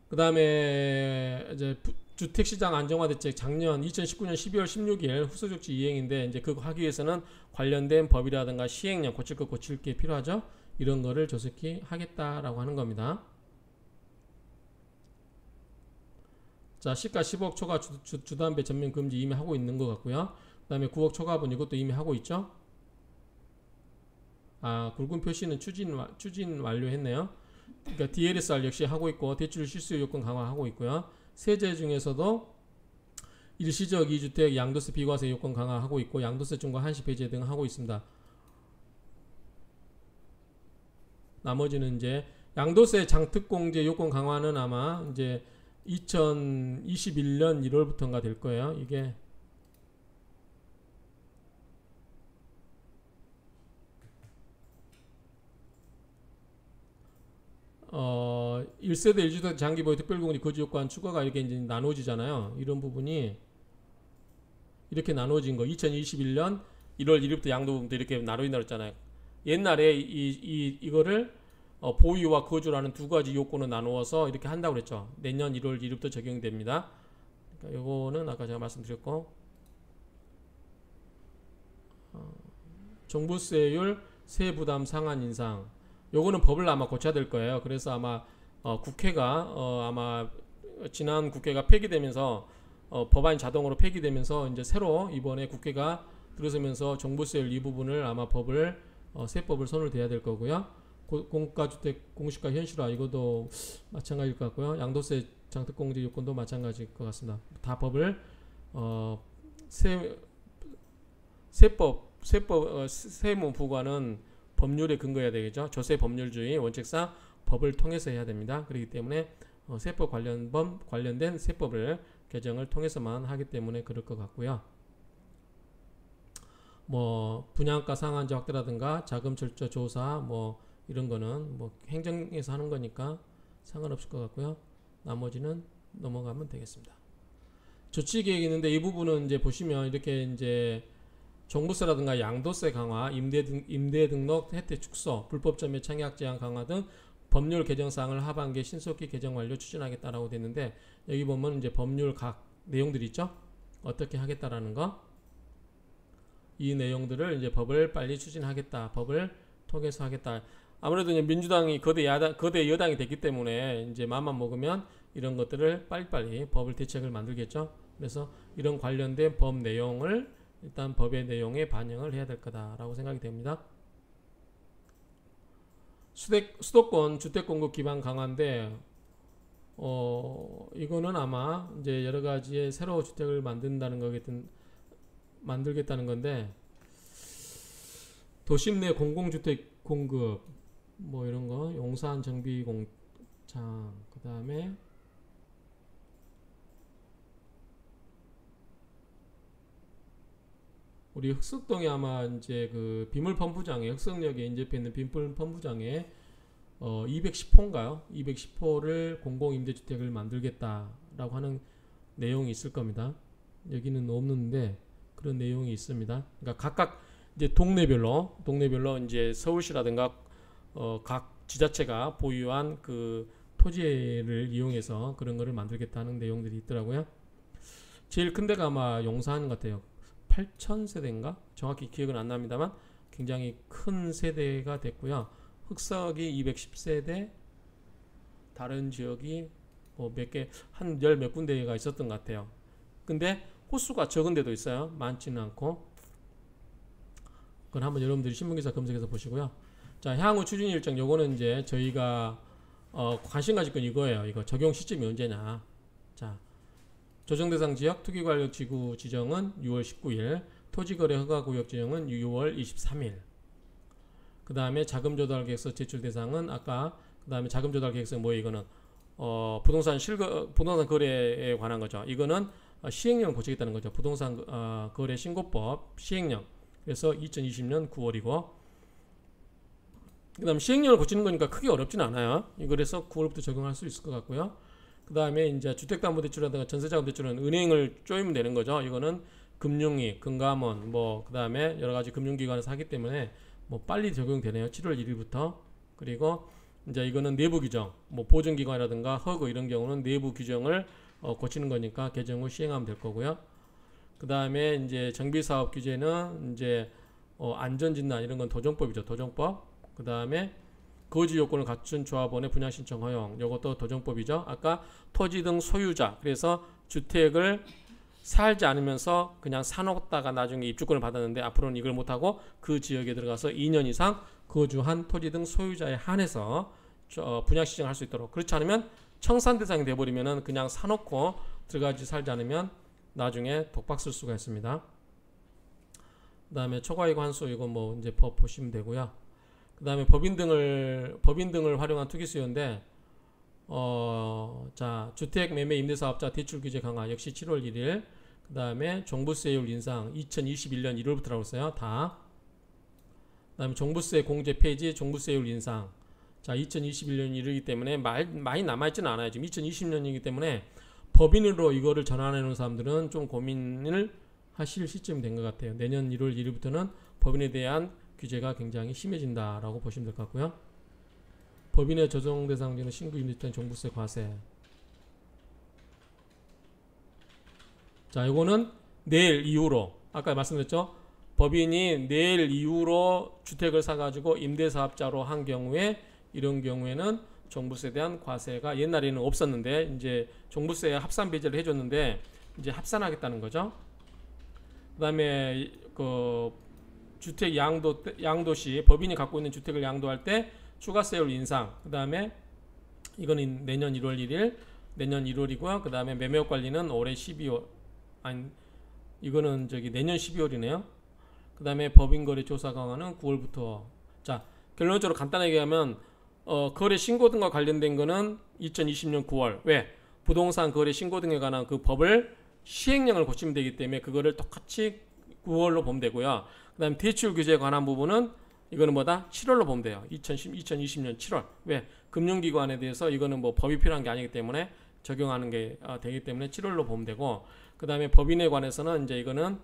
Speaker 1: 그 다음에 이제 주택시장 안정화 대책, 작년 2019년 12월 16일 후속 조치 이행인데, 이제 그거 하기 위해서는 관련된 법이라든가 시행령 고칠 거 고칠 게 필요하죠. 이런 거를 조속히 하겠다라고 하는 겁니다. 자, 시가 10억 초과 주담배 전면 금지 이미 하고 있는 것 같고요. 그 다음에 9억 초과분 이것도 이미 하고 있죠. 굵은 표시는 추진 완료했네요. 그러니까 DLSR 역시 하고 있고, 대출 실수 요건 강화하고 있고요. 세제 중에서도 일시적 2주택 양도세 비과세 요건 강화하고 있고, 양도세 중과 한시 배제 등 하고 있습니다. 나머지는 이제 양도세 장특공제 요건 강화는 아마 이제 2021년 1월부터인가 될 거예요. 이게 어 1세대 1주택 장기보유 특별공제 거주요건 추가가 이렇게 이제 나눠지잖아요. 이런 부분이 이렇게 나눠진 거 2021년 1월 1일부터 양도부분도 이렇게 나눠진다고 했잖아요. 옛날에 이거를 보유와 거주라는 두 가지 요건을 나누어서 이렇게 한다고 그랬죠. 내년 1월 1일부터 적용됩니다. 그러니까 요거는 아까 제가 말씀드렸고, 종부세율 세부담 상한 인상, 요거는 법을 아마 고쳐야 될 거예요. 그래서 아마 국회가 아마 지난 국회가 폐기되면서 법안이 자동으로 폐기되면서 이제 새로 이번에 국회가 들어서면서 종부세율 이 부분을 아마 법을 세법을 손을 대야 될 거고요. 공가주택 공시가 현실화 이것도 마찬가지일 것 같고요. 양도세 장특공제 요건도 마찬가지일 것 같습니다. 다 법을 세무부과는 법률에 근거해야 되겠죠. 조세 법률주의 원칙상 법을 통해서 해야 됩니다. 그렇기 때문에 세법 관련된 세법을 개정을 통해서만 하기 때문에 그럴 것 같고요. 뭐 분양가 상한제 확대라든가 자금 절저 조사 뭐 이런 거는 뭐 행정에서 하는 거니까 상관없을 것 같고요. 나머지는 넘어가면 되겠습니다. 조치 계획이 있는데 이 부분은 이제 보시면 이렇게 이제 종부세라든가 양도세 강화, 임대 등록 혜택 축소, 불법점의 청약 제한 강화 등 법률 개정 사항을 하반기에 신속히 개정 완료 추진하겠다라고 됐는데, 여기 보면 이제 법률 각 내용들이 있죠. 어떻게 하겠다라는 거. 이 내용들을 이제 법을 빨리 추진하겠다, 법을 통해서 하겠다. 아무래도 이제 민주당이 거대 여당이 됐기 때문에 이제 마음만 먹으면 이런 것들을 빨리빨리 법을 대책을 만들겠죠. 그래서 이런 관련된 법 내용을 일단 법의 내용에 반영을 해야 될 거다라고 생각이 됩니다. 수도권 주택 공급 기반 강화인데 이거는 아마 이제 여러 가지의 새로운 주택을 만들겠다는 건데, 도심 내 공공주택 공급 뭐 이런 거, 용산 정비 공장, 그 다음에 우리 흑석동에 아마 이제 그 비물 펌프장에, 흑석역에 인접해 있는 비물 펌프장에 210호인가요? 210호를 공공임대주택을 만들겠다라고 하는 내용이 있을 겁니다. 여기는 없는데 그런 내용이 있습니다. 그러니까 각각 이제 동네별로 이제 서울시라든가 각 지자체가 보유한 그 토지를 이용해서 그런 거를 만들겠다는 내용들이 있더라고요. 제일 큰 데가 아마 용산 같아요. 8,000세대인가? 정확히 기억은 안 납니다만 굉장히 큰 세대가 됐고요. 흑석이 210세대, 다른 지역이 뭐 몇 개, 한 열 몇 군데가 있었던 것 같아요. 근데 호수가 적은 데도 있어요. 많지는 않고. 그건 한번 여러분들이 신문기사 검색해서 보시고요. 자, 향후 추진 일정, 요거는 이제 저희가 관심 가질 건 이거예요. 이거 적용 시점이 언제냐. 자, 조정대상 지역 투기관리지구 지정은 6월 19일, 토지거래 허가구역 지정은 6월 23일. 그 다음에 자금조달계획서 제출 대상은 아까 그 다음에 자금조달계획서 뭐예요? 이거는 부동산 거래에 관한 거죠. 이거는 시행령을 고치겠다는 거죠. 부동산 거래 신고법 시행령. 그래서 2020년 9월이고 그 다음 시행령을 고치는 거니까 크게 어렵진 않아요. 그래서 9월부터 적용할 수 있을 것 같고요. 그 다음에 이제 주택담보대출이라든가 전세자금대출은 은행을 쪼이면 되는 거죠. 이거는 금융위, 금감원, 뭐 그 다음에 여러 가지 금융기관에서 하기 때문에 뭐 빨리 적용되네요. 7월 1일부터. 그리고 이제 이거는 내부 규정, 뭐 보증기관이라든가 허그 이런 경우는 내부 규정을 고치는 거니까 개정 후 시행하면 될 거고요. 그 다음에 이제 정비사업 규제는 이제 안전진단 이런 건 도정법이죠. 도정법. 그 다음에 거주 요건을 갖춘 조합원의 분양 신청 허용, 이것도 도정법이죠. 아까 토지 등 소유자, 그래서 주택을 살지 않으면서 그냥 사놓다가 나중에 입주권을 받았는데 앞으로는 이걸 못하고 그 지역에 들어가서 2년 이상 거주한 토지 등 소유자에 한해서 분양 신청할 수 있도록. 그렇지 않으면 청산 대상이 돼버리면은 그냥 사놓고 들어가지 살지 않으면 나중에 독박 쓸 수가 있습니다. 그 다음에 초과이익 환수 이거 뭐 이제 법 보시면 되고요. 그 다음에 법인 등을 활용한 투기 수요인데 자, 주택 매매 임대사업자 대출 규제 강화 역시 7월 1일. 그 다음에 종부세율 인상 2021년 1월부터라고 했어요. 다. 그 다음에 종부세 공제 폐지, 종부세율 인상. 자, 2021년 이르기 때문에 많이 남아있지는 않아요. 지금 2020년이기 때문에 법인으로 이거를 전환해 놓은 사람들은 좀 고민을 하실 시점이 된 것 같아요. 내년 1월 1일부터는 법인에 대한 규제가 굉장히 심해진다라고 보시면 될 것 같고요. 법인의 조정 대상자는 신규 임대주택 종부세 과세. 자, 이거는 내일 이후로 아까 말씀드렸죠. 법인이 내일 이후로 주택을 사가지고 임대사업자로 한 경우에 이런 경우에는 종부세에 대한 과세가 옛날에는 없었는데 이제 종부세 합산 배제를 해줬는데 이제 합산하겠다는 거죠. 그 다음에 그 주택 양도시 법인이 갖고 있는 주택을 양도할 때 추가세율 인상. 그 다음에 이거는 내년 1월 1일, 내년 1월이고요. 그 다음에 매매업 관리는 올해 12월. 아니, 이거는 내년 12월이네요. 그 다음에 법인거래 조사 강화는 9월부터. 자, 결론적으로 간단하게 하면 거래 신고 등과 관련된 거는 2020년 9월. 왜? 부동산 거래 신고 등에 관한 그 법을 시행령을 고치면 되기 때문에 그거를 똑같이 9월로 보면 되고요. 그 다음에 대출 규제에 관한 부분은 이거는 뭐다? 7월로 보면 돼요. 2020년 7월. 왜? 금융기관에 대해서 이거는 뭐 법이 필요한 게 아니기 때문에 적용하는 게 되기 때문에 7월로 보면 되고, 그 다음에 법인에 관해서는 이제 이거는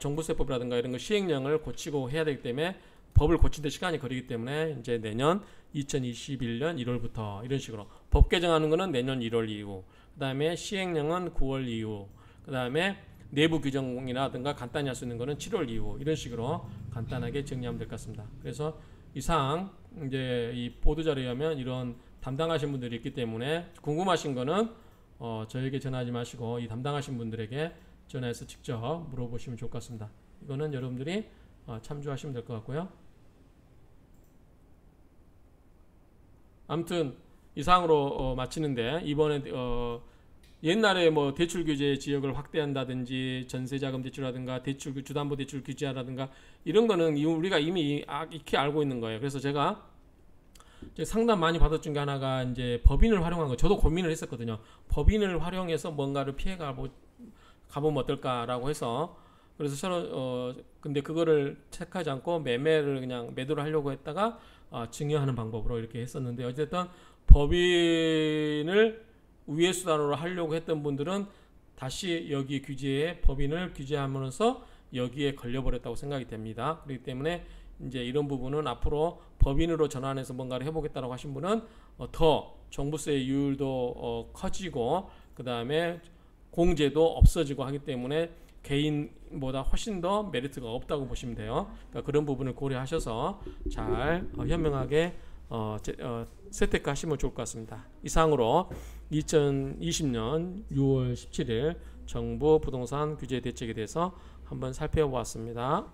Speaker 1: 종부세법이라든가 이런 거 시행령을 고치고 해야 되기 때문에 법을 고치는데 시간이 걸리기 때문에 이제 내년 2021년 1월부터 이런 식으로 법 개정하는 거는 내년 1월 이후, 그 다음에 시행령은 9월 이후, 그 다음에 내부 규정이라든가 간단히 할 수 있는 거는 7월 이후 이런 식으로 간단하게 정리하면 될 것 같습니다. 그래서 이상 이제 이 보도 자료에 의하면 이런 담당하신 분들이 있기 때문에 궁금하신 거는 저에게 전화하지 마시고 이 담당하신 분들에게 전화해서 직접 물어보시면 좋을 것 같습니다. 이거는 여러분들이 참조하시면 될 것 같고요. 아무튼 이상으로 마치는데 이번에 옛날에 뭐 대출 규제 지역을 확대한다든지 전세자금 대출이라든가 대출 주담보 대출 규제라든가 이런 거는 우리가 이미 익히 알고 있는 거예요. 그래서 제가 상담 많이 받았던 게 하나가 이제 법인을 활용한 거. 저도 고민을 했었거든요. 법인을 활용해서 뭔가를 피해가 가보면 어떨까라고 해서 그래서 저는 근데 그거를 체크하지 않고 매매를 그냥 매도를 하려고 했다가 증여하는 방법으로 이렇게 했었는데, 어쨌든 법인을 우회 수단으로 하려고 했던 분들은 다시 여기 규제에 법인을 규제하면서 여기에 걸려버렸다고 생각이 됩니다. 그렇기 때문에 이제 이런 부분은 앞으로 법인으로 전환해서 뭔가를 해보겠다고 하신 분은 더 종부세 유율도 커지고, 그 다음에 공제도 없어지고 하기 때문에 개인보다 훨씬 더 메리트가 없다고 보시면 돼요. 그러니까 그런 부분을 고려하셔서 잘 현명하게 세택하시면 좋을 것 같습니다. 이상으로 2020년 6월 17일 정부 부동산 규제 대책에 대해서 한번 살펴보았습니다.